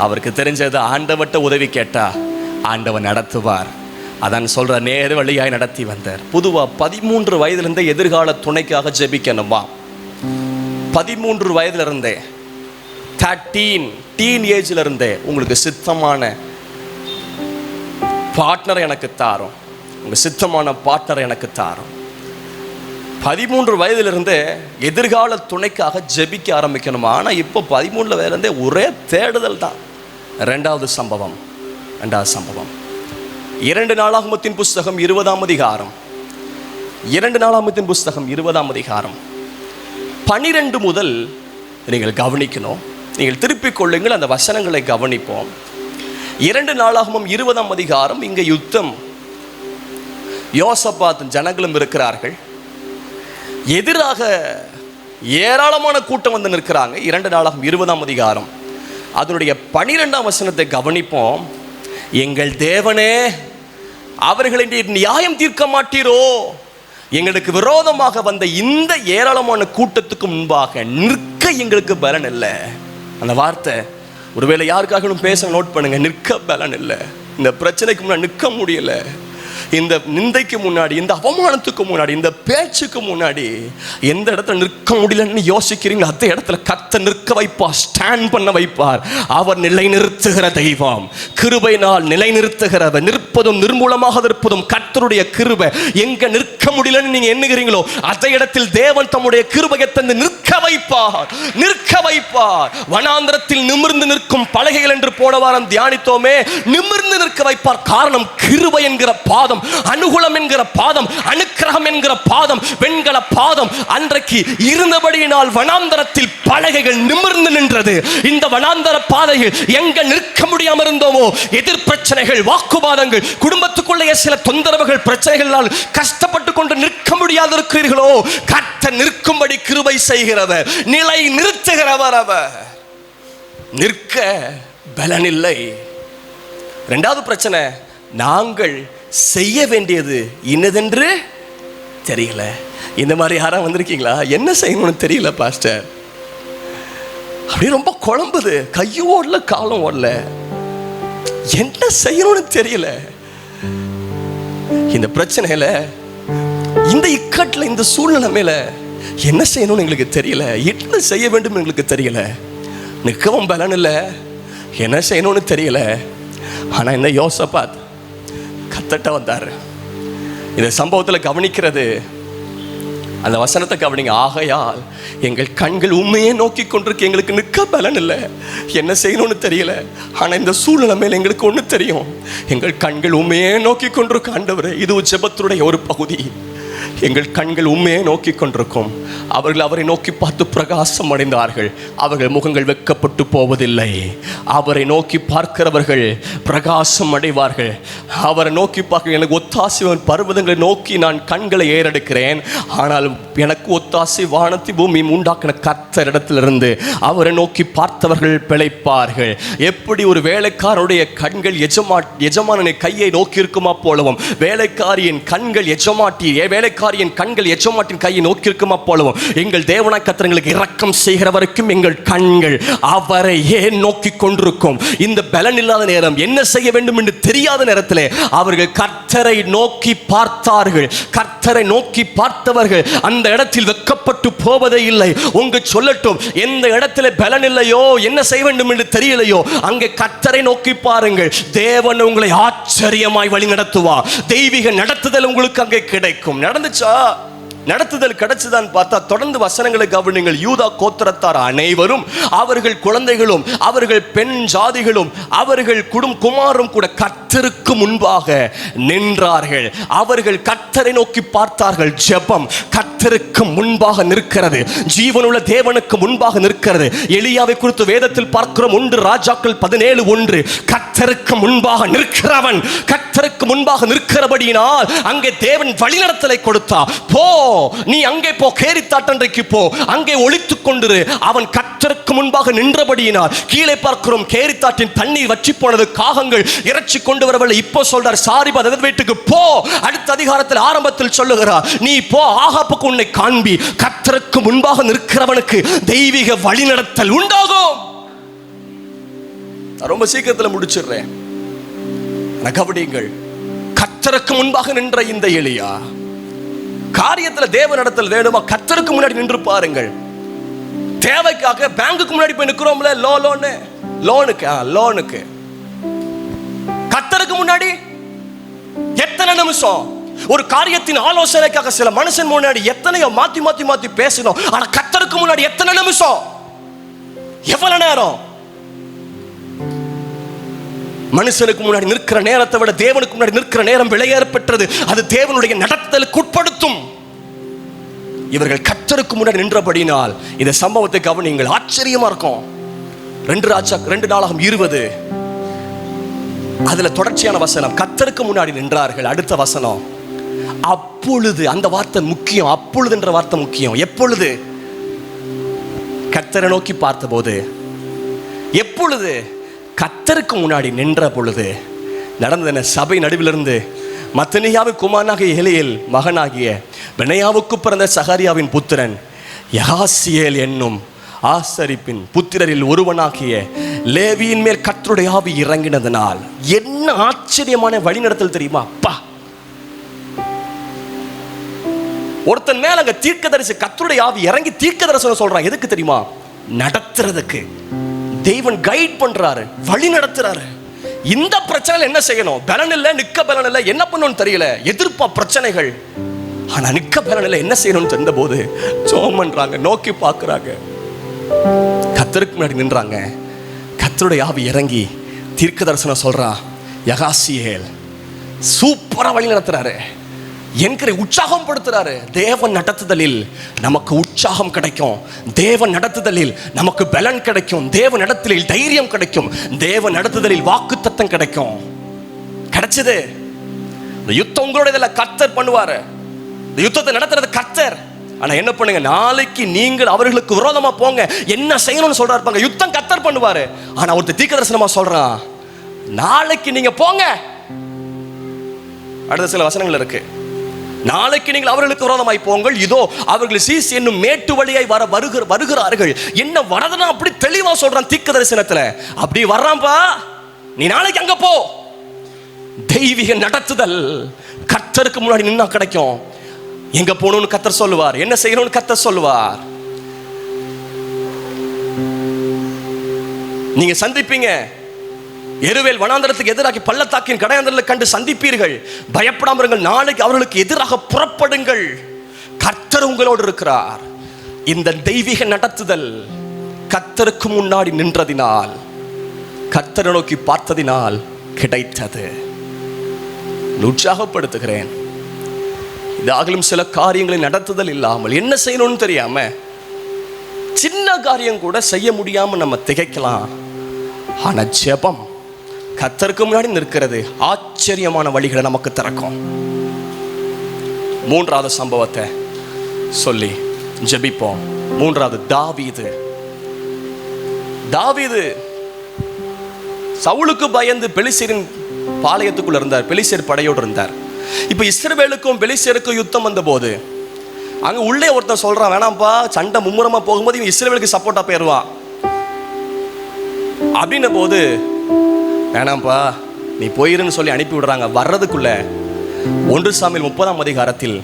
அவருக்கு தெரிஞ்சது, ஆண்டவட்ட உதவி கேட்டா ஆண்டவன் நடத்துவார். அதான் சொல்ற, நேர் வழியாய் நடத்தி வந்தார். பொதுவா 13 வயதிலிருந்தே எதிர்கால துணைக்காக ஜெபிக்கணுமா? 13 வயதுல இருந்தே, 13 டீன் ஏஜ்ல இருந்தே உங்களுக்கு சித்தமான பார்ட்னர் எனக்கு தாரும், உங்க சித்தமான பார்ட்னர் எனக்கு தாரும். 13 வயதிலிருந்தே எதிர்கால துணைக்காக ஜெபிக்க ஆரம்பிக்கணுமா? ஆனால் இப்போ 13 வயதிலிருந்தே ஒரே தேடுதல் தான். ரெண்டாவது சம்பவம் 2 நாளாகமத்தின் புஸ்தகம் 20ஆம் அதிகாரம். 2 நாளாகமத்தின் புஸ்தகம் 20ஆம் அதிகாரம் 12 முதல் நீங்கள் கவனிக்கணும். நீங்கள் திருப்பிக் கொள்ளுங்கள், அந்த வசனங்களை கவனிப்போம். 2 நாளாகமம் 20ஆம் அதிகாரம். இங்கே யுத்தம். யோசபாத் ஜனங்களும் இருக்கிறார்கள். எதிராக ஏராளமான கூட்டம் வந்து நிற்கிறாங்க. 2 நாளாகமம் 20ஆம் அதிகாரம் அதனுடைய 12ஆம் வசனத்தை கவனிப்போம். எங்கள் தேவனே, அவர்களை நீர் நியாயம் தீர்க்க மாட்டீரோ? எங்களுக்கு விரோதமாக வந்த இந்த ஏராளமான கூட்டத்துக்கு முன்பாக நிற்க எங்களுக்கு பலன் இல்லை. அந்த வார்த்தை ஒருவேளை யாருக்காகவும் பேச நோட் பண்ணுங்க. நிற்க பலன் இல்லை. இந்த பிரச்சனைக்கு முன்னாடி நிற்க முடியல. இந்த நிந்தைக்கு முன்னாடி, இந்த அவமானத்துக்கு முன்னாடி, இந்த பேச்சுக்கு முன்னாடி எந்த இடத்துல நிற்க முடியலன்னு யோசிக்கிறீங்க, அந்த இடத்துல கர்த்தர் நிற்க வைப்பார், ஸ்டாண்ட் பண்ண வைப்பார். அவர் நிலைநிறுத்துகிற தெய்வம், கிருபையினால் நிலைநிறுத்துகிறவர், நிற்பதும் நிர்மூலமாக இருப்பதும் கர்த்தருடைய கிருபை. எங்க நிற்க முடியலன்னு நீங்க எண்ணுகிறீங்களோ அந்த இடத்தில் தேவன் தம்முடைய கிருபையை தந்து நிற்க வைப்பார், நிற்க வைப்பார். வனாந்திரத்தில் நிமிர்ந்து நிற்கும் பலகைகள் என்று போன வாரம் தியானித்தோமே. நிமிர்ந்து நிற்க வைப்பார். காரணம், கிருபை என்கிற பாதம், அனுகூலம் என்கிற பாதம், அனுக்கிரகம் என்கிற பாதம், வெண்கல பாதம் அன்றைக்கு இருந்தபடியினால் வனாந்தரத்தில் பலகைகள் நிமிர்ந்து நின்றது. இந்த வனாந்தர பாதையில் எங்க நிற்க முடியாமல் இருந்தோமோ, எதிர் பிரச்சனைகள், வாக்குவாதங்கள், குடும்பத்துக்குள்ளே சில தொந்தரவுகள், பிரச்சனைகளால் கஷ்டப்பட்டு கொண்டு நிற்க முடியாது இருக்கிறீர்களோ, கர்த்தர் நிற்கும்படி கிருபை செய்கிறவர், நிலை நிறுத்துகிறவர். அவர் நிற்க பலனில்லை. இரண்டாவது பிரச்சனை, நாங்கள் செய்ய வேண்டியது இன்னதென்று தெரியல. இந்த மாதிரி யாராவது வந்திருக்கீங்களா? என்ன செய்யணும்னு தெரியல பாஸ்டர், அப்படி ரொம்ப குழம்புது, கையும் ஓடல காலும் ஓடல, என்ன செய்யணும்னு தெரியல. இந்த பிரச்சனையில, இந்த இக்கட்டில், இந்த சூழ்நிலை மேல என்ன செய்யணும்னு எங்களுக்கு தெரியல, என்ன செய்ய வேண்டும் எங்களுக்கு தெரியல. நிற்கவும் பலன் இல்லை, என்ன செய்யணும்னு தெரியல. ஆனா இந்த யோசபாத் கர்த்தர்ட்ட வந்தார். இந்த சம்பவத்தில் கவனிக்கிறது, அந்த வசனத்தை கவனிங்க. ஆகையால் எங்கள் கண்கள் உண்மையே நோக்கி கொண்டிருக்கு, எங்களுக்கு நிற்க பலன் இல்லை, என்ன செய்யணும்னு தெரியல. ஆனால் இந்த சூழ்நிலை மேல எங்களுக்கு ஒன்று தெரியும், எங்கள் கண்கள் உண்மையே நோக்கி கொண்டிருக்கு ஆண்டவரே. இது ஜெபத்துடைய ஒரு பகுதி. எங்கள் கண்கள் உண்மையை நோக்கி கொண்டிருக்கும். அவர்கள் அவரை நோக்கி பார்த்து பிரகாசம் அடைந்தார்கள். அவர்கள் முகங்கள் வெட்கப்பட்டு போவதில்லை. அவரை நோக்கி பார்க்கிறவர்கள் பிரகாசம் அடைவார்கள். அவரை நோக்கி பார்க்க எனக்கு ஒத்தாசை பர்வதங்களை நோக்கி நான் கண்களை ஏறெடுக்கிறேன், ஆனால் எனக்கு ஒத்தாசை வானத்தை பூமியும் உண்டாக்கின கர்த்தரிடத்திலிருந்து. அவரை நோக்கி பார்த்தவர்கள் பிழைப்பார்கள். எப்படி ஒரு வேலைக்காரனுடைய கண்கள் எஜமானனை கையை நோக்கி இருக்குமா போலவும், வேலைக்காரியின் கண்கள் வேலைக்காரியின் கண்கள் எஜமாட்டின் கையை நோக்கி இருக்குமா போலவும், எங்கள் தேவனாய் கர்த்தருக்கு இரக்கம் செய்கிற வரைக்கும் எங்கள் கண்கள் அவரை ஏன் நோக்கி கொண்டிருக்கும். இந்த பலன் இல்லாத நேரம், என்ன செய்ய வேண்டும் என்று தெரியாத நேரத்தில் அவர்கள் கர்த்தரை நோக்கி பார்த்தார்கள். கர்த்தரை நோக்கி பார்த்தவர்கள் அந்த இடத்தில் வெட்கப்பட்டு போவதே இல்லை. உங்க சொல்லட்டும், எந்த இடத்துல பலன் இல்லையோ, என்ன செய்ய வேண்டும் என்று தெரியலையோ, அங்கே கர்த்தரை நோக்கி பாருங்கள். தேவன் உங்களை ஆச்சரியமாய் வழி நடத்துவார். தெய்வீக நடத்துதல் உங்களுக்கு அங்கே கிடைக்கும். நடந்துச்சா? நடத்துதல் கிடைச்சுதான் பார்த்தா தொடர்ந்து வசனங்களை கவனிங்கள். யூதா கோத்திரத்தார் அனைவரும், அவர்கள் குழந்தைகளும், அவர்கள் பெண் ஜாதிகளும், அவர்கள் குமாரும் கூட கர்த்தருக்கு முன்பாக நின்றார்கள். அவர்கள் கர்த்தரை நோக்கி பார்த்தார்கள். ஜெபம் கர்த்தருக்கு முன்பாக நிற்கிறது, ஜீவனுள்ள தேவனுக்கு முன்பாக நிற்கிறது. எலியாவை குறித்து வேதத்தில் பார்க்கிறோம். 1 ராஜாக்கள் 17:1. கர்த்தருக்கு முன்பாக நிற்கிறவன் கர்த்தருக்கு முன்பாக நிற்கிறபடியினால் அங்கே தேவன் வழிநடத்தலை கொடுத்தார். போ, நீ அங்கே போ, கேரித்தாட்டன்றைக்கு போ, அங்கே ஒளித்துக் கொண்டிரு. அவன் கர்த்தருக்கு முன்பாக நின்றபடியினால் கீழே பார்க்கிறோம், கேரித்தாட்டின் தண்ணீர் வற்றி போனது, காகங்கள் இறைச்சி கொண்டு வரவில்லை. இப்போ சொல்றார், சாரிபாத் வீட்டுக்கு போ. அடுத்த அதிகாரத்தில் ஆரம்பத்தில் சொல்லுகிறார், நீ போ, ஆகாப்புக்கு உன்னை காண்பி. கர்த்தருக்கு முன்பாக நிற்கிறவனுக்கு தெய்வீக வழிநடத்தல் உண்டாகும். ரொம்ப சீக்கிரத்தில் முடிச்சிடுறேன். கவனியுங்கள், கர்த்தருக்கு முன்பாக நின்ற இந்த எலியா காரியத்தில் தேவ நடத்தல் வேணுமா? கர்த்தருக்கு முன்னாடி நின்று பாருங்கள். தேவைக்காக பேங்குக்கு முன்னாடி போய் நிற்கிறோம்ல, லோனுக்கு கர்த்தருக்கு முன்னாடி எத்தனை நிமிஷம்? ஒரு காரியத்தின் ஆலோசனைக்காக சில மனுஷன் முன்னாடி எத்தனையோ மாத்தி பேசணும். ஆனா கர்த்தருக்கு முன்னாடி எத்தனை நிமிஷம்? எவ்வளவு நேரம்? மனுஷனுக்கு முன்னாடி நிற்கிற நேரத்தை விட தேவனுக்கு முன்னாடி நிற்கிற நேரம் விலையேறப்பெற்றது. அது தேவனுடைய நடத்துதலுக்கு உட்படுத்தும். இவர்கள் கர்த்தருக்கு முன்னாடி நின்றபடினால் இந்த சம்பவத்தை கவனிங்கள், ஆச்சரியமா இருக்கும். 2 நாளாகும் 20 அதுல தொடர்ச்சியான வசனம், கர்த்தருக்கு முன்னாடி நின்றார்கள். அடுத்த வசனம், அப்பொழுது. அந்த வார்த்தை முக்கியம். அப்பொழுது என்ற வார்த்தை முக்கியம். எப்பொழுது? கர்த்தரை நோக்கி பார்த்தபோது. எப்பொழுது? கர்த்தருக்கு முன்னாடி நின்ற பொழுது. நடந்தது சபை நடுவிலிருந்து மத்தனியாவின் குமாரனாகிய எலியேல் மகனாகிய பெனாயாவுக்கு பிறந்த சகரியாவின் புத்திரன் யகாசியேல் என்னும் ஆசரிப்பின் புத்திரரில் ஒருவனாகிய லேவியின் மேல் கர்த்தருடைய ஆவி இறங்கினதனால். என்ன ஆச்சரியமான வழிநடத்தல் தெரியுமா? அப்பா, ஒருத்தன் மேல அங்க தீர்க்கதரிசி கர்த்தருடைய ஆவி இறங்கி தீர்க்கதரிசனம் சொல்றான். எதுக்கு தெரியுமா? நடத்துறதுக்கு. தேவன் கைட் பண்றாரு, வழி நடத்துறாரு. இந்த பிரச்சனை என்ன செய்யணும்? பலன் இல்லை, நிக்க பலன் இல்லை, என்ன பண்ணணும்னு தெரியல, எதிர்ப்பா பிரச்சனைகள். ஆனா நிக்க பலன் இல்லை, என்ன செய்யணும்னு தெரிந்த போது ஜெபம் பண்றாங்க, நோக்கி பார்க்கறாங்க, கர்த்தருக்கு முன்னாடி நின்றாங்க. கர்த்தருடைய ஆவி இறங்கி தீர்க்க தரிசனம் சொல்றா. யகாசியேல் சூப்பரா வழி நடத்துறாரு, என்கிற உற்சாகம் படுத்துறாரு. தேவன் நடத்துதலில் நமக்கு உற்சாகம் கிடைக்கும். தேவன் நடத்துதலில் நமக்கு பலன் கிடைக்கும். தேவன் நடத்துதலில் தைரியம் கிடைக்கும். தேவன் நடத்துதலில் வாக்குத்தத்தம் கிடைக்கும். கிடைச்சது. இந்த யுத்தம் உங்களுடைய கர்த்தர் பண்ணுவாரு. இந்த யுத்தத்தை நடத்துறது கர்த்தர். ஆனா என்ன பண்ணுங்க, நாளைக்கு நீங்கள் அவர்களுக்கு விரோதமா போங்க, என்ன செய்யணும்னு சொல்றாரு. யுத்தம் கர்த்தர் பண்ணுவாரு. ஆனா ஒருத்தர் தீர்க்கதரிசனமா சொல்றான், நாளைக்கு நீங்க போங்க. அடுத்த சில வசனங்கள் இருக்கு. நாளைக்கு நீங்கள் அவர்களுக்கு விரோதமாய் போங்கள், இதோ அவர்கள் சீஸ் என்னும் மேட்டு வழியாய் வருகிறார்கள். என்ன வரதுன்னா அப்படி தெளிவா சொல்றான் தீர்க்க தரிசனத்துல. அப்படி வர்றான்பா, நீ நாளைக்கு அங்க போ. தெய்வீக நடத்துதல் கர்த்தருக்கு முன்னாடி நின்னா கிடைக்கும். எங்க போகணும்னு கர்த்தர் சொல்லுவார், என்ன செய்யணும்னு கர்த்தர் சொல்லுவார். நீங்க சந்திப்பீங்க. எருவேல் வனாந்தரத்துக்கு எதிராக பள்ளத்தாக்கின் கடையாந்தரங்களை கண்டு சந்திப்பீர்கள். பயப்படாமல் இருங்கள், நாளைக்கு அவர்களுக்கு எதிராக புறப்படுங்கள். கர்த்தர் உங்களோடு இருக்கிறார். இந்த தெய்வீக நடத்துதல் கர்த்தருக்கு முன்னாடி நின்றதினால், கர்த்தரை நோக்கி பார்த்ததினால் கிடைத்தது. உற்சாகப்படுத்துகிறேன். இதாகலும் சில காரியங்களை நடத்துதல் இல்லாமல் என்ன செய்யணும்னு தெரியாம சின்ன காரியம் கூட செய்ய முடியாம நம்ம திகைக்கலாம். ஆனா ஜெபம் கர்த்தருக்கு முன்னாடி நிற்கிறது ஆச்சரியமான வழிகளை நமக்கு திறக்கும். மூன்றாவது சம்பவத்தை சொல்லி ஜெபிப்போம். மூன்றாவது தாவீது சவுலுக்கு பயந்து பெலிஸ்தரின் பாளையத்துக்குள்ள இருந்தார், பெலிஸ்தர் படையோடு இருந்தார். இப்ப இஸ்ரவேலுக்கும் பெலிஸ்தருக்கும் யுத்தம் வந்த போது அங்க உள்ளே ஒருத்தன் சொல்றான், வேணாம்ப்பா சண்டை மும்முரமா போகும்போது இவன் இஸ்ரவேலுக்கு சப்போர்ட்டா போயிடுவான் அப்படின்ன போது, வேணாம்ப்பா நீ போயிருன்னு சொல்லி அனுப்பி விடுறாங்க. வர்றதுக்குள்ள 1 சாமுவேல் 30ஆம் அதிகாரத்தில்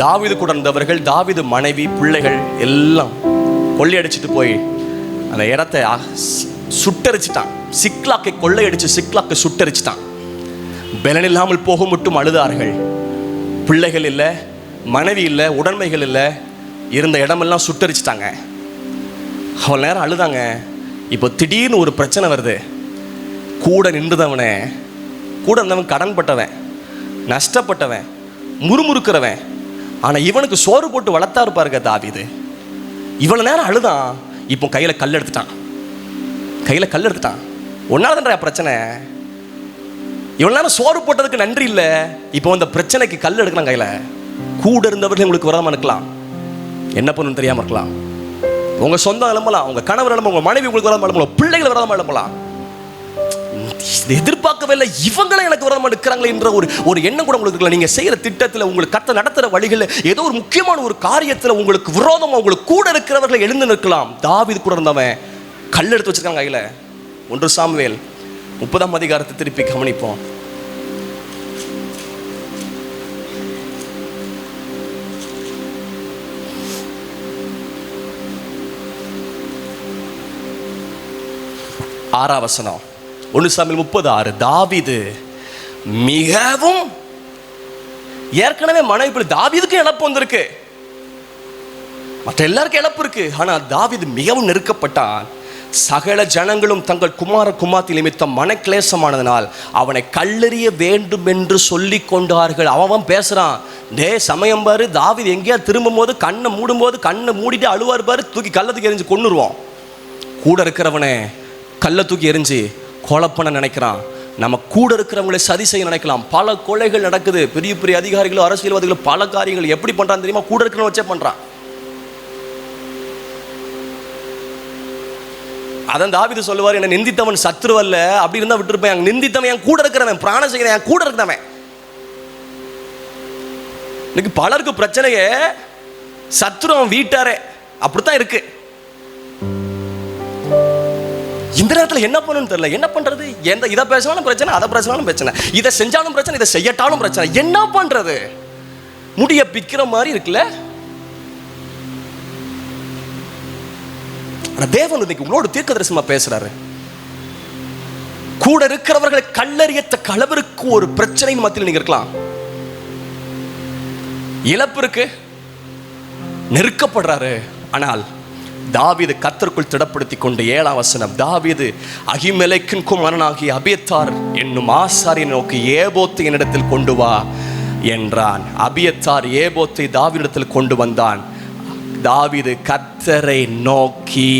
தாவீது கூட இருந்தவர்கள், தாவீது மனைவி பிள்ளைகள் எல்லாம் கொள்ளையடிச்சிட்டு போய் அந்த இடத்தை சுட்டரிச்சிட்டான். சிக்லாக்கை கொள்ளையடிச்சு சிக்லாக்கை சுட்டரிச்சிட்டான். பலன் இல்லாமல் போக மட்டும் அழுதார்கள். பிள்ளைகள் இல்லை, மனைவி இல்லை, உடன்மைகள் இல்லை, இருந்த இடமெல்லாம் சுட்டரிச்சிட்டாங்க. அவ்வளோ நேரம் அழுதாங்க. இப்போ திடீர்னு ஒரு பிரச்சனை வருது. கூட நின்றுதவனே, கூட இருந்தவன் கடன்பட்டவன், நஷ்டப்பட்டவன், முறுமுறுக்கிறவன், ஆனால் இவனுக்கு சோறு போட்டு வளர்த்தா இருப்பாருங்க தாவீது. இவ்வளோ நேரம் அழுதான், இப்போ கையில் கல் எடுத்துட்டான். ஒன்னாவதுன்ற பிரச்சனை. இவ்வளோ நேரம் சோறு போட்டதுக்கு நன்றி இல்லை, இப்போ அந்த பிரச்சனைக்கு கல் எடுக்கலாம் கையில். கூட இருந்தவர்கள் உங்களுக்கு விரதமாக இருக்கலாம், என்ன பண்ணணும்னு தெரியாமல் இருக்கலாம். உங்கள் சொந்தம் எழும்பலாம், உங்கள் கணவர் எழும்ப, உங்கள் மனைவி உங்களுக்கு விரதமாக எழும்பலாம், பிள்ளைகள் விரதமாக எழும்பலாம். எதிர்பார்க்கவே இல்லை, இவங்களே எனக்கு விரதமாக இருக்கிறாங்களே என்ற ஒரு எண்ணம் கூட உங்களுக்கு இல்லை. நீங்கள் செய்கிற திட்டத்தில், உங்களுக்கு கத்த நடத்துகிற வழிகளில், ஏதோ ஒரு முக்கியமான ஒரு காரியத்தில் உங்களுக்கு விரோதமாக உங்களுக்கு கூட இருக்கிறவர்களை எழுந்து நிற்கலாம். தாவீது கூட இருந்தவன் கல் எடுத்து வச்சிருக்காங்க கையில். 1 சாமுவேல் 30ஆம் அதிகாரத்தை திருப்பி கவனிப்போம். ஆறாம் வசனம், 1 சாமுவேல் 30:6. தாவீது மிகவும், ஏற்கனவே மனைவி, தாவீதுக்கு இழப்பு வந்திருக்கு, மற்ற எல்லாருக்கும் இழப்பு இருக்கு, ஆனா தாவீது மிகவும் நெருக்கப்பட்டான். சகல ஜனங்களும் தங்கள் குமார குமார்த்தி நிமித்தம் மனக்லேசமானதனால் அவனை கல்லெறிய வேண்டும் என்று சொல்லி கொண்டார்கள். அவன் பேசுறான், டே சமயம் பாரு, தாவீது எங்கேயா திரும்பும் போது கண்ணை மூடிட்டு அழுவார் பாரு, தூக்கி கல்லை தூக்கி எரிஞ்சு கொன்னுருவோம். கூட இருக்கிறவனே கல்லை தூக்கி எரிஞ்சு கொலை பண்ண நினைக்கிறான். நம்ம கூட இருக்கிறவங்களை சதி செய்ய நினைக்கலாம். பல கொலைகள் நடக்குது. பெரிய பெரிய அதிகாரிகளும் அரசியல்வாதிகளும் பல காரியங்கள் எப்படி பண்றான்னு தெரியுமா? கூட இருக்கிறவங்க வச்சே பண்றான். அதான் தாவீது சொல்லுவார், என்ன நிந்தித்தவன் சத்ருவல்ல, அப்படி இருந்தா விட்டுருப்பேன். நிந்தித்தவன் என் கூட இருக்கிறவன், பிராண செய்கிறவன் என் கூட இருக்கிறவன். இன்னைக்கு பலருக்கு பிரச்சனையே சத்ரு அவன் வீட்டாரே, அப்படித்தான் இருக்கு. இந்த நேரத்தில் என்ன பண்ணணும்னு தெரியல, என்ன பண்றது? இதை பேசினாலும் பிரச்சனை, அதை பேசினாலும் பிரச்சனை, இதை செஞ்சாலும் பிரச்சனை, இதை செய்யட்டாலும் பிரச்சனை, என்ன பண்றது? முடிய பிக்கிற மாதிரி இருக்குல்ல. தேவன் இன்னைக்கு உங்களோட தீர்க்கதரிசனமா பேசுறாரு. கூட இருக்கிறவர்களை கல்லறியத்த கலவருக்கு ஒரு பிரச்சனையின் மத்தியில் நீங்க இருக்கலாம். இழப்பு இருக்கு, நெருக்கப்படுறாரு. ஆனால் தாவீது கர்த்தருக்குள் திடப்படுத்தி கொண்டு 7ஆம் வசனம், தாவீது அகிமெலேக்கின் குமாரனாகிய அபியத்தார் என்னும் ஆசாரியை நோக்கி ஏபோத்தை என்னிடத்தில் கொண்டு வா என்றான். அபியத்தார் ஏபோத்தை தாவீதிடத்தில் கொண்டு வந்தான். தாவீது கர்த்தரை நோக்கி,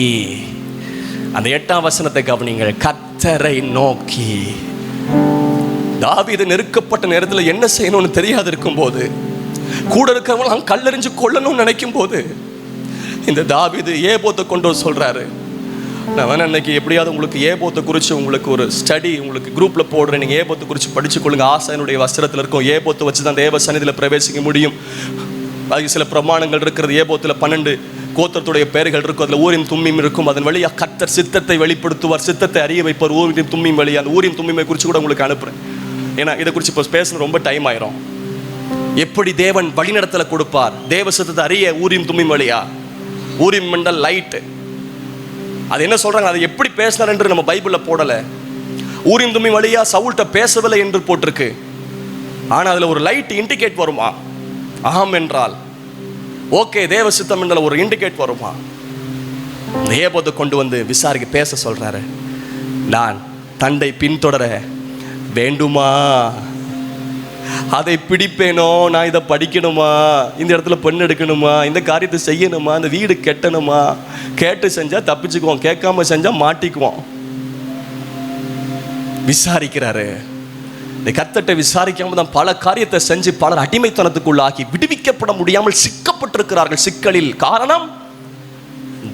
அந்த 8ஆம் வசனத்தை கவனிங்கள், கர்த்தரை நோக்கி. தாவீது நெருக்கப்பட்ட நேரத்தில் என்ன செய்யணும்னு தெரியாது இருக்கும் போது, கூட இருக்கிறவங்க கல்லெறிஞ்சு கொள்ளணும்னு நினைக்கும் போது, இந்த தாவீது ஏபோத்தை கொண்டு வர சொல்றாரு. நான் வேணா இன்னைக்கு எப்படியாவது உங்களுக்கு ஏபோத்தை குறித்து உங்களுக்கு ஒரு ஸ்டடி உங்களுக்கு குரூப்பில் போடுறேன். நீங்கள் ஏபோத்தை குறித்து படிச்சுக்கொள்ளுங்க. ஆசாரியனுடைய வஸ்திரத்தில் இருக்கும் ஏபோத்தை வச்சு தான் தேவ சந்நிதியில் பிரவேசிக்க முடியும். அது சில பிரமாணங்கள் இருக்கிறது. ஏபோத்தில் 12 கோத்திரத்துடைய பெயர்கள் இருக்கும். அதில் ஊரியம் தும்மியும் இருக்கும். அதன் வழியாக கர்த்தர் சித்தத்தை வெளிப்படுத்துவார், சித்தத்தை அறிய வைப்பார். ஊரியம் தும்மியும் வழி, அந்த ஊரியம் தும்மியை குறித்து கூட உங்களுக்கு அனுப்புகிறேன். ஏன்னா இதை குறித்து இப்போ பேசணும் ரொம்ப டைம் ஆயிரும். எப்படி தேவன் வழிநடத்தலை கொடுப்பார், தேவ சித்தத்தை அறிய ஊரியம் தும்மியும் வழியா, ஊரியம் மண்டல் லைட்டு, அது என்ன சொல்றாங்க, அதை எப்படி பேசினார் என்று நம்ம பைபிளில் போடலை. ஊரியம் தும்மியும் வழியா சவுல்கிட்ட பேசவில்லை என்று போட்டிருக்கு. ஆனால் அதில் ஒரு லைட் இண்டிகேட் வருமா, ஆம் என்றால் ஓகே தேவ சித்தம் என்றால் ஒரு இண்டிகேட் வருமா. ஏபோத்தை கொண்டு வந்து விசாரிக்க பேச சொல்றாரு. நான் தண்டை பின்தொடர வேண்டுமா? அதை பிடிப்பேனோ, நான் இதை படிக்கணுமா, இந்த இடத்துல பெண் எடுக்கணுமா, இந்த காரியத்தை செய்யணுமா, இந்த வீடு கட்டணுமா, கேட்டு செஞ்சா தப்பிச்சுக்குவோம், கேட்காம செஞ்சா மாட்டிக்குவோம். விசாரிக்கிறாரு. இந்த கர்த்தரை விசாரிக்காம தான் பல காரியத்தை செஞ்சு பலர் அடிமைத்தனத்துக்குள்ளாகி விடுவிக்கப்பட முடியாமல் சிக்கப்பட்டிருக்கிறார்கள் சிக்கலில். காரணம்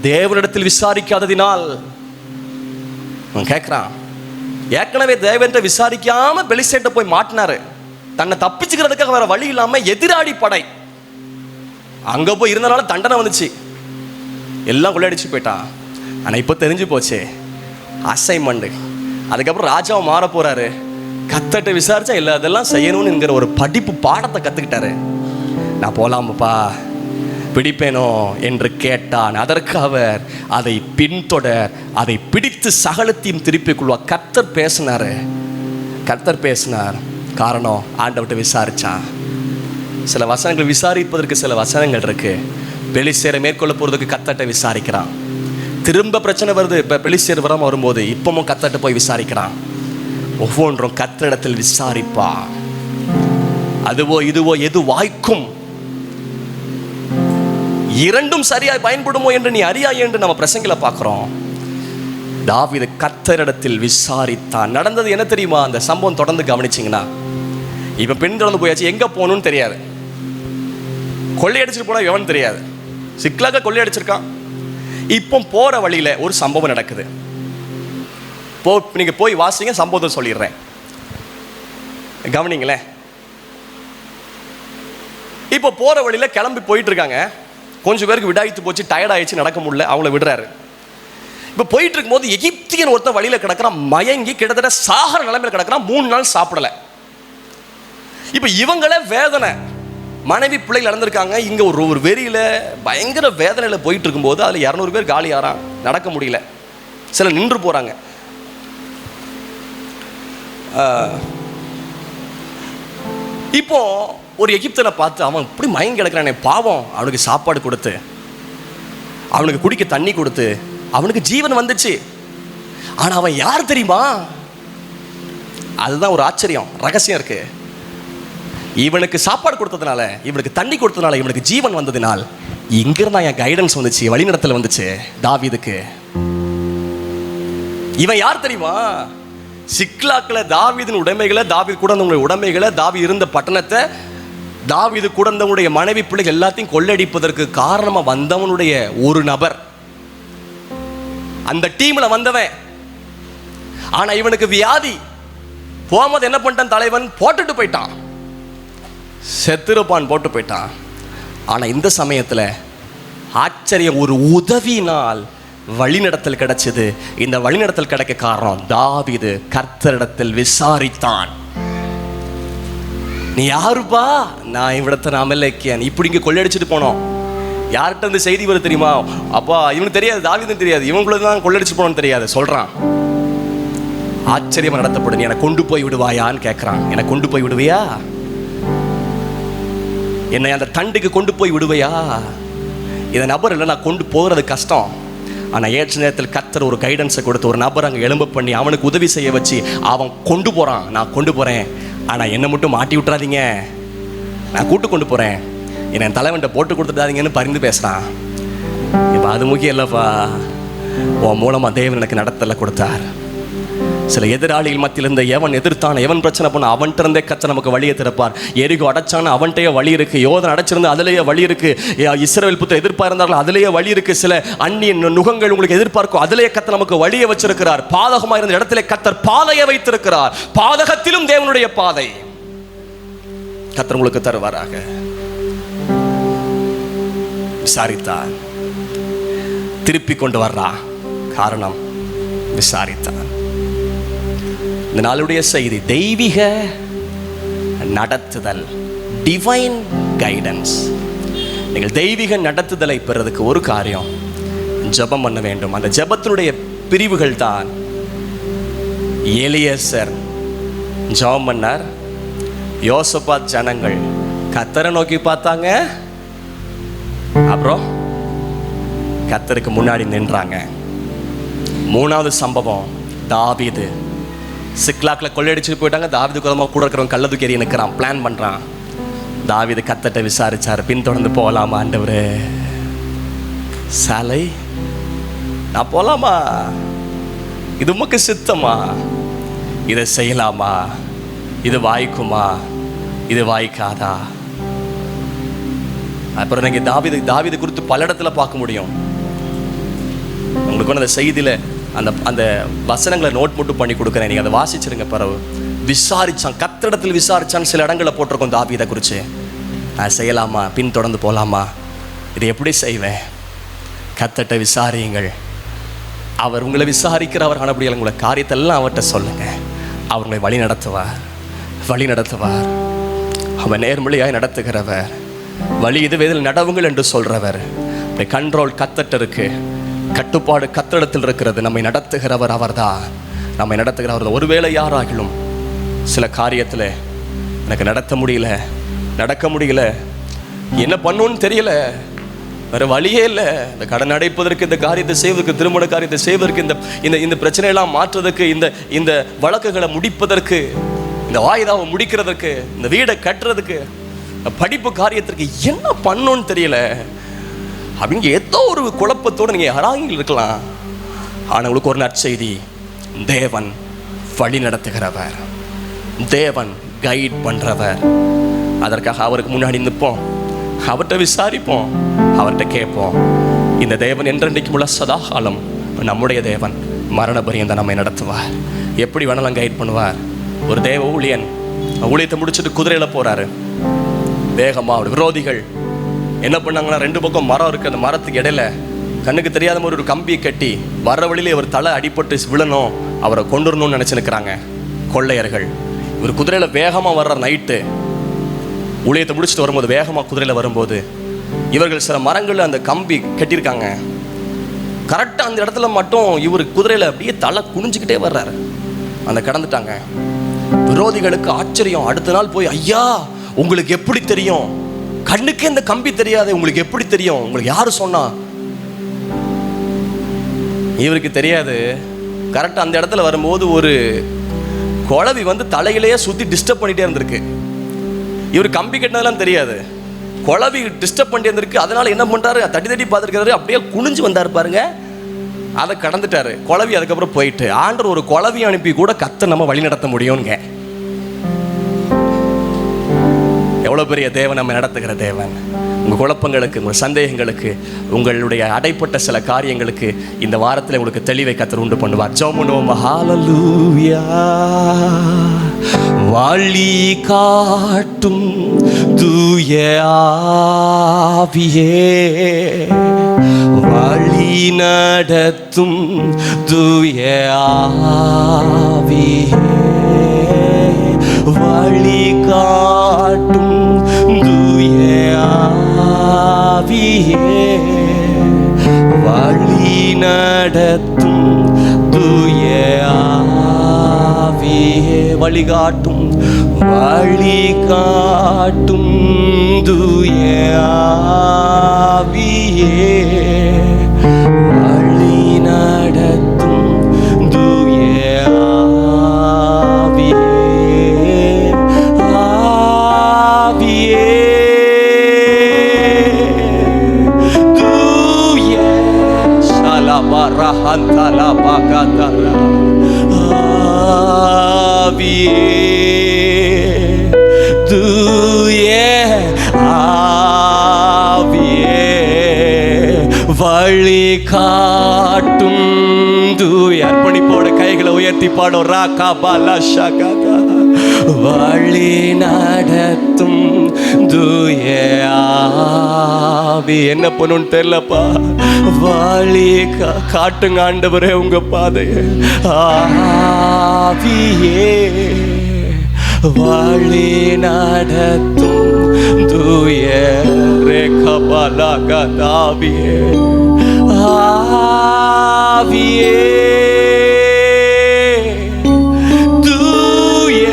தேவனிடத்தில் விசாரிக்காததினால். கேட்கிறான், ஏற்கனவே தேவன்கிட்ட விசாரிக்காம பெலிஸ்தேட்ட போய் மாட்டினாரு. தன்னை தப்பிச்சுக்கிறதுக்காக வேற வழி இல்லாம எதிராடி படை அங்க போய் இருந்தனால தண்டனை வந்துச்சு, எல்லாம் கொள்ளையடிச்சு போயிட்டான். ஆனா இப்ப தெரிஞ்சு போச்சு அசைன்மெண்ட். அதுக்கப்புறம் ராஜாவை மாற போறாரு. கர்த்தரை விசாரிச்சா இல்லை அதெல்லாம் செய்யணும்னு என்கிற ஒரு படிப்பு பாடத்தை கத்துக்கிட்டாரு. நான் போலாமப்பா, பிடிப்பேனோ என்று கேட்டான். அதற்கு அவர் அதை பின்தொடர், அதை பிடித்து சகலத்தையும் திருப்பிக் கொள்வார். கர்த்தர் பேசினார். காரணம் ஆண்டவர்கிட்ட விசாரிச்சான். சில வசனங்கள் விசாரிப்பதற்கு சில வசனங்கள் இருக்கு. பெலிஸ்தேரை மேற்கொள்ள போறதுக்கு கர்த்தர்கிட்ட விசாரிக்கிறான். திரும்ப பிரச்சனை வருது. இப்ப பெலிஸ்தேர் வராம வரும்போது இப்பவும் கர்த்தர்கிட்ட போய் விசாரிக்கிறான். ஒவ்வொன்றும் கர்த்தரிடத்தில் விசாரிப்பா. அதுவோ இதுவோ எது வாய்க்கும், இரண்டும் சரியாய் பயன்படுமோ என்று நீ அறியாய் என்று நம்ம பிரசங்கில பார்க்கிறோம். தாவீது கர்த்தரிடத்தில் விசாரித்தான். நடந்தது என்ன தெரியுமா? அந்த சம்பவம் தொடர்ந்து கவனிச்சிங்கன்னா, இப்ப பெண் தொடர்ந்து போயாச்சு, எங்க போகணும்னு தெரியாது, கொள்ளையடிச்சிட்டு போனா எவன் தெரியாது, சிக்கலாக கொள்ளையடிச்சிருக்கான். இப்போ போற வழியில ஒரு சம்பவம் நடக்குது. நீங்க போய் வாசிங்க, சம்பவத்தை சொல்லிடுறேன், கவனிங்களேன். இப்போ போற வழியில கிளம்பி போயிட்டு இருக்காங்க. கொஞ்சம் பேருக்கு விடாய்த்து போச்சு, டயர்ட் ஆயிடுச்சு, நடக்க முடியல, அவங்கள விடுறாரு. இப்போ போயிட்டு இருக்கும்போது எகிப்தியன் ஒருத்தன் வழியில கிடக்கிறான், மயங்கி கிட்டத்தட்ட சாகர நிலைமையில கிடக்கிறான். 3 நாள் சாப்பிடல. இப்போ இவங்கள வேதனை, மனைவி பிள்ளைகள் இழந்திருக்காங்க. இங்க ஒரு வெறியில பயங்கர வேதனையில போயிட்டு இருக்கும்போது அதுல 200 பேர் காலி ஆறான், நடக்க முடியல, சில நின்று போறாங்க. இப்போ ஒரு எகிப்தனை பார்த்து, அவன் இப்படி மயங்கி கிடக்கிறானே பாவம், அவனுக்கு சாப்பாடு கொடுத்து, அவனுக்கு குடிக்க தண்ணி கொடுத்து, அவனுக்கு ஜீவன் வந்துச்சு. ஆனா அவன் யார் தெரியுமா? அதுதான் ஒரு ஆச்சரியம், ரகசியம் இருக்கு. இவனுக்கு சாப்பாடு கொடுத்ததுனால, இவனுக்கு தண்ணி கொடுத்ததுனால, இவனுக்கு ஜீவன் வந்ததுனால் இங்கிருந்தா என் கைடன்ஸ் வந்துச்சு, வழிநடத்தல் வந்துச்சு தாவீதுக்கு. இவன் யார் தெரியுமா? சிக்லாக்களை, தாவீதின் உடைமைகளை, தாவீது கூட இருந்தவங்களுடைய உடைமைகளை, தாவீது இருந்த பட்டணத்தை, தாவீது கூட இருந்தவனுடைய மனைவி பிள்ளைகள் எல்லாத்தையும் கொள்ளடிப்பதற்கு காரணமா வந்தவனுடைய ஒரு நபர், அந்த டீம்ல வந்தவன். ஆனா இவனுக்கு வியாதி. போகும்போது என்ன பண்ணிட்டான் தலைவன்? போட்டுட்டு போயிட்டான், செத்துருப்பான், போட்டு போயிட்டான். ஆனா இந்த சமயத்துல ஆச்சரியம், ஒரு உதவியினால் வழிநடத்தல் கிடைச்சது. இந்த வழிநடத்தல் கிடைக்க காரணம் தாவீது கர்த்தரிடத்தில் விசாரித்தான். நீ யாருப்பா? நான் இவ்விடத்தை அமலேக்கியன், இப்படி இங்க கொள்ளையடிச்சிட்டு போனோம். யார்கிட்ட இருந்து செய்தி வருது தெரியுமா? அப்பா இவனுக்கு தெரியாது, தாவீதுன்னு தெரியாது, இவங்களும் தான் கொள்ளையடிச்சு போனோம்னு தெரியாது. சொல்றான், ஆச்சரியமா நடத்தப்படும், நீ என்னை கொண்டு போய் விடுவாயான்னு கேட்கிறான். என்னை கொண்டு போய் விடுவியா? என்னை அந்த தண்டுக்கு கொண்டு போய் விடுவையா? இந்த நபர் இல்லை, நான் கொண்டு போகிறது கஷ்டம். ஆனால் ஏற்ற நேரத்தில் கர்த்தர் ஒரு கைடன்ஸை கொடுத்து ஒரு நபர் அங்கே எழும்ப பண்ணி அவனுக்கு உதவி செய்ய வச்சு அவன் கொண்டு போகிறான். நான் கொண்டு போகிறேன், ஆனால் என்னை மட்டும் மாட்டி விட்டுறாதீங்க, நான் கூட்டு கொண்டு போகிறேன், என்னை தலைவன்ட்ட போட்டு கொடுத்துட்டாதீங்கன்னு பரிந்து பேசுகிறான். இப்போ அது முக்கியம் இல்லைப்பா, உன் மூலமாக தேவன் எனக்கு நடத்தலை கொடுத்தார். சில எதிராளிகள் மத்தியில் இருந்த எவன் எதிர்த்தான, எவன் பிரச்சனை பண்ண, அவன்கிட்ட இருந்தே கர்த்தர் நமக்கு வழியை திறப்பார். எரிகோ அடைச்சான, அவன்கிட்டயே வழி இருக்கு. யோதன் அடைச்சிருந்து அதிலேயே வழி இருக்கு. இஸ்ரவேல் புத்திரர் எதிர்ப்பாக இருந்தார்கள், அதிலேயே வழி இருக்கு. சில அந்நிய நுகங்கள் உங்களுக்கு எதிர்பார்க்கும், அதிலேயே கர்த்தர் நமக்கு வழியை வச்சிருக்கிறார். பாதகமாக இருந்த இடத்திலே கர்த்தர் பாதையை வைத்திருக்கிறார். பாதகத்திலும் தேவனுடைய பாதை கர்த்தர் உங்களுக்கு தருவாராக. விசாரித்தார், திருப்பி கொண்டு வர்றா. காரணம் விசாரித்தார். இந்த நாளுடைய செய்தி தெய்வீக நடத்துதல், டிவைன் கைடன்ஸ். நீங்கள் தெய்வீக நடத்துதலை பெறதுக்கு ஒரு காரியம், ஜெபம் பண்ண வேண்டும். அந்த ஜெபத்தினுடைய பிரிவுகள் தான் எலியேசர் ஜெபம் பண்ணார். யோசபாத் ஜனங்கள் கர்த்தரை நோக்கி பார்த்தாங்க, அப்புறம் கர்த்தருக்கு முன்னாடி நின்றாங்க. 3வது சம்பவம், தாவீது சிக்லாக்கில் கொள்ளையடிச்சுட்டு போயிட்டாங்க. தாவீது கூட இருக்கிறவங்க கள்ள தூக்கி எறிய நிற்கிறான், பிளான் பண்ணுறான். தாவீது கர்த்தர்ட்ட விசாரிச்சார், பின்தொடர்ந்து போகலாமா ஆண்டவரே? சாலை நான் போகலாமா? இது உமக்கு சித்தமா? இதை செய்யலாமா? இது வாய்க்குமா? இது வாய்க்காதா? அப்புறம் நீங்க தாவீது குறித்து பல இடத்துல பார்க்க முடியும். உங்களுக்கு அந்த செய்தியில அந்த வசனங்களை நோட் மட்டும் பண்ணி கொடுக்குறேன், நீங்க அதை வாசிச்சிருங்க. பிறகு விசாரிச்சான், கர்த்தரிடத்தில் விசாரிச்சான். சில இடங்களை போட்டிருக்கோம் தாவீதை குறித்து. நான் செய்யலாமா? பின் தொடர்ந்து போகலாமா? இதை எப்படி செய்வேன்? கர்த்தர்ட்ட விசாரியுங்கள். அவர் உங்களை விசாரிக்கிறவர். ஆனபடியால் உங்களை காரியத்தெல்லாம் அவர்கிட்ட சொல்லுங்க. அவர் உங்களை வழி நடத்துவார். அவர் நேர்மொழியாய் நடத்துகிறவர். வழி இது வேதில் நடவுங்கள் என்று சொல்றவர். கண்ட்ரோல் கர்த்தர்ட்ட இருக்கு, கட்டுப்பாடு கர்த்தரிடத்தில் இருக்கிறது. நம்மை நடத்துகிறவர் அவர்தான். நம்மை நடத்துகிறவர். ஒருவேளை யாராகிலும் சில காரியத்தில் எனக்கு நடக்க முடியல, என்ன பண்ணுன்னு தெரியல, வேற வழியே இல்லை, இந்த கடன் அடைப்பதற்கு, இந்த காரியத்தை செய்வதற்கு, திருமண காரியத்தை செய்வதற்கு, இந்த பிரச்சனையெல்லாம் மாற்றுவதற்கு, இந்த வழக்குகளை முடிப்பதற்கு, இந்த வாய்தாவை முடிக்கிறதுக்கு, இந்த வீடை கட்டுறதுக்கு, படிப்பு காரியத்திற்கு என்ன பண்ணணும்னு தெரியல அப்படிங்க ஏதோ ஒரு குழப்பத்தோடு நீங்கள் யாராங்க இருக்கலாம். ஆனால் உங்களுக்கு ஒரு நற்செய்தி, தேவன் வழி நடத்துகிறவர், தேவன் கைட் பண்ணுறவர். அதற்காக அவருக்கு முன்னாடி நிற்போம், அவர்கிட்ட விசாரிப்போம், அவர்கிட்ட கேட்போம். இந்த தேவன் என்றென்றைக்கும் உள்ள சதாகாலம் நம்முடைய தேவன். மரண பரியந்தம் நம்மை நடத்துவார். எப்படி வேணாலும் கைட் பண்ணுவார். ஒரு தேவ ஊழியன் ஊழியத்தை முடிச்சுட்டு குதிரையில் போகிறாரு. வேகமாக அவர் விரோதிகள் என்ன பண்ணாங்கன்னா, 2 பக்கம் மரம் இருக்குது, அந்த மரத்துக்கு இடையில கண்ணுக்கு தெரியாத ஒரு கம்பியை கட்டி வர வழியிலே அவர் தலை அடிபட்டு விழணும், அவரை கொண்டுடணும்னு நினச்சிருக்கிறாங்க கொள்ளையர்கள். இவர் குதிரையில் வேகமாக வர்ற நைட்டு ஊழியத்தை முடிச்சுட்டு வரும்போது, வேகமாக குதிரையில் வரும்போது, இவர்கள் சில மரங்களில் அந்த கம்பி கட்டியிருக்காங்க. கரெக்டாக அந்த இடத்துல மட்டும் இவர் குதிரையில் அப்படியே தலை குனிஞ்சிக்கிட்டே வர்றாரு. அந்த கடந்துட்டாங்க. விரோதிகளுக்கு ஆச்சரியம். அடுத்த நாள் போய், ஐயா உங்களுக்கு எப்படி தெரியும்? கண்ணுக்கே இந்த கம்பி தெரியாது, உங்களுக்கு எப்படி தெரியும்? உங்களுக்கு யாரு சொன்னா? இவருக்கு தெரியாது. கரெக்டாக அந்த இடத்துல வரும்போது ஒரு குழவி தலையிலேயே சுற்றி டிஸ்டர்ப் பண்ணிகிட்டே இருந்திருக்கு. இவர் கம்பி கட்டினதெல்லாம் தெரியாது, குழவி டிஸ்டர்ப் பண்ணிட்டு இருந்திருக்கு. அதனால என்ன பண்ணுறாரு, தட்டி பார்த்துருக்காரு, அப்படியே குனிஞ்சு வந்தார் பாருங்க. அதை கடந்துட்டாரு குழவி. அதுக்கப்புறம் போயிட்டு ஆண்டவர் ஒரு குழவி அனுப்பி கூட கர்த்தர் நம்ம வழி நடத்த முடியும்ங்க. எவ்வளோ பெரிய தேவன் நம்ம நடத்துகிற தேவன். உங்கள் குழப்பங்களுக்கு, உங்கள் சந்தேகங்களுக்கு, உங்களுடைய அடைப்பட்ட சில காரியங்களுக்கு இந்த வாரத்தில் உங்களுக்கு தெளிவை கர்த்தர் உண்டு பண்ணுவார். ஜெபம். ஹல்லேலூயா. வழி காட்டும் தூய ஆவியே, வழி நடத்தும் தூய ஆவியே, வழி காட்டும் தூய ஆவியே, வழி நடத்தும் தூய ஆவியே, வழிகாட்டும் வழிகாட்டும் தூய ஆவியே, வழி நடத்தும் தூய ஆவியே, தூய ஷலபரஹந்தல பகதர ஆவியே, தூய ஆவியே, வழி காட்டும் தூய. அர்ப்பணிப்போட கைகளை உயர்த்தி பாடும். ராகா பாலா ஷகதா. வழி நடத்தும் தூய ஆவி. என்ன பண்ணுன்னு தெரியலப்பா, வழி காட்டுங்க ஆண்டவரே உங்க பாதையை. ஆவியே, வழி நடத்தும் தூய ரேகபலகதாவியே, ஆவியே, தூய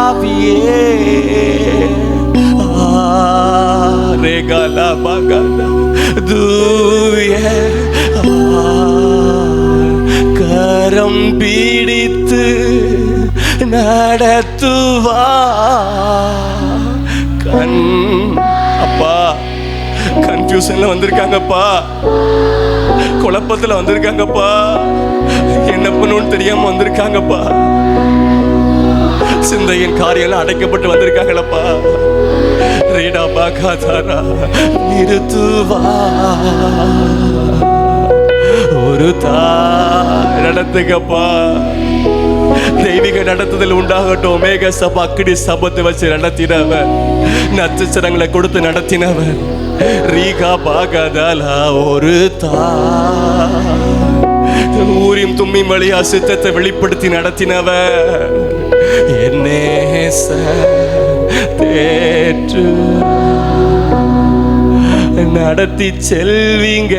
ஆவியே, ரேகலபகதா தூய கரம் பிடித்து நடத்துவா. அப்பா கன்ஃபியூஷன்ல வந்திருக்காங்கப்பா, குழப்பத்துல வந்திருக்காங்கப்பா, என்ன பண்ணணும்னு தெரியாம வந்திருக்காங்கப்பா, சிந்தையின் காரியெல்லாம் அடைக்கப்பட்டு வந்திருக்காங்களப்பா. ரீடா பாகாதாரா நிறுத்துவா. ஒரு தாய் நடத்துங்கப்பா. தெய்வீக நடத்துதல் உண்டாகட்டும். மேக சபா அக்கடி சபத்தை வச்சு நடத்தினவன், நட்சத்திரங்களை கொடுத்து நடத்தினவன். ரீகா பாகாதாலா ஒரு தாய் ஊரியும் தும்மி வழியா சித்தத்தை வெளிப்படுத்தி நடத்தினவன். என்னே தேற்று நடத்தி செல்வீங்க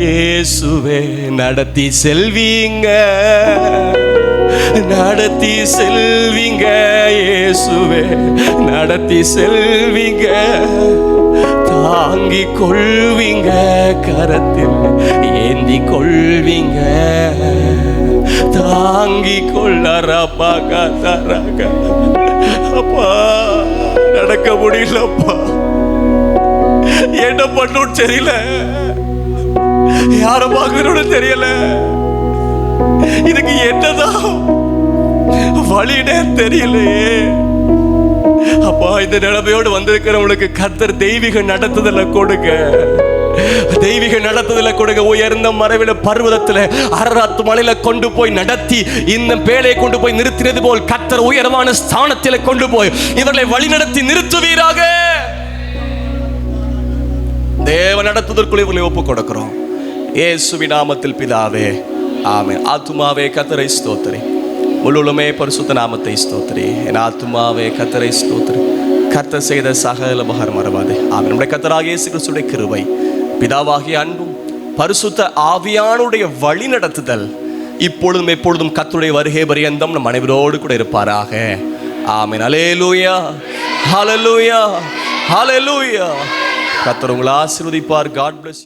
இயேசுவே, நடத்தி செல்வீங்க, நடத்தி செல்வீங்க இயேசுவே, நடத்தி செல்வீங்க. தாங்கி கொள்வீங்க, கரத்தில் ஏந்தி கொள்வீங்க, தாங்கி கொள்ளறப்பாக. அப்பா நடக்க முடியலப்பா, என்ன பண்ணணும் தெரியல, யார பார்க்கணும்னு தெரியல, இதுக்கு என்னதான் வழினே தெரியலையே. அப்பா இந்த நிலைமையோடு வந்திருக்கிறவங்களுக்கு கர்த்தர் தெய்வீக நடத்துதலை கொடுங்க, தெய்வீக நடத்துதலை கொடுங்க. உயர்ந்த மறைவில பர்வதத்துல அரராத் மலையில கொண்டு போய் நடத்தி இந்த பேழையை கொண்டு போய் நிறுத்தினது போல் கர்த்தர் உயரமான ஸ்தானத்தில கொண்டு போய் இவர்களை வழிநடத்தி நிறுத்துவீராக. தேவ நடத்துதற்குள் இவர்களை ஒப்புக் கொடுக்கிறோம் இயேசுவின் நாமத்தில் பிதாவே, ஆமென். ஆத்துமாவே கர்த்தரை ஸ்தோத்திரி, முழுமே பரிசுத்த நாமத்தை ஸ்தோத்திரி. என் ஆத்துமாவே கர்த்தரை ஸ்தோத்திரி, கர்த்தர் செய்த சகல உபகாரம் மறவாதே. ஆமென். நம்முடைய கர்த்தராகிய இயேசு கிறிஸ்துவின் கிருபை, பிதாவாகிய அன்பும், பரிசுத்த ஆவியானுடைய வழி நடத்துதல் இப்பொழுதும் எப்பொழுதும் கர்த்தருடைய வருகை பரியந்தம் நம் அனைவரோடு கூட இருப்பாராக. ஆமென். அல்லேலூயா, ஹல்லேலூயா, ஹல்லேலூயா. கர்த்தர் உங்களை ஆசீர்வதிப்பார். God bless you.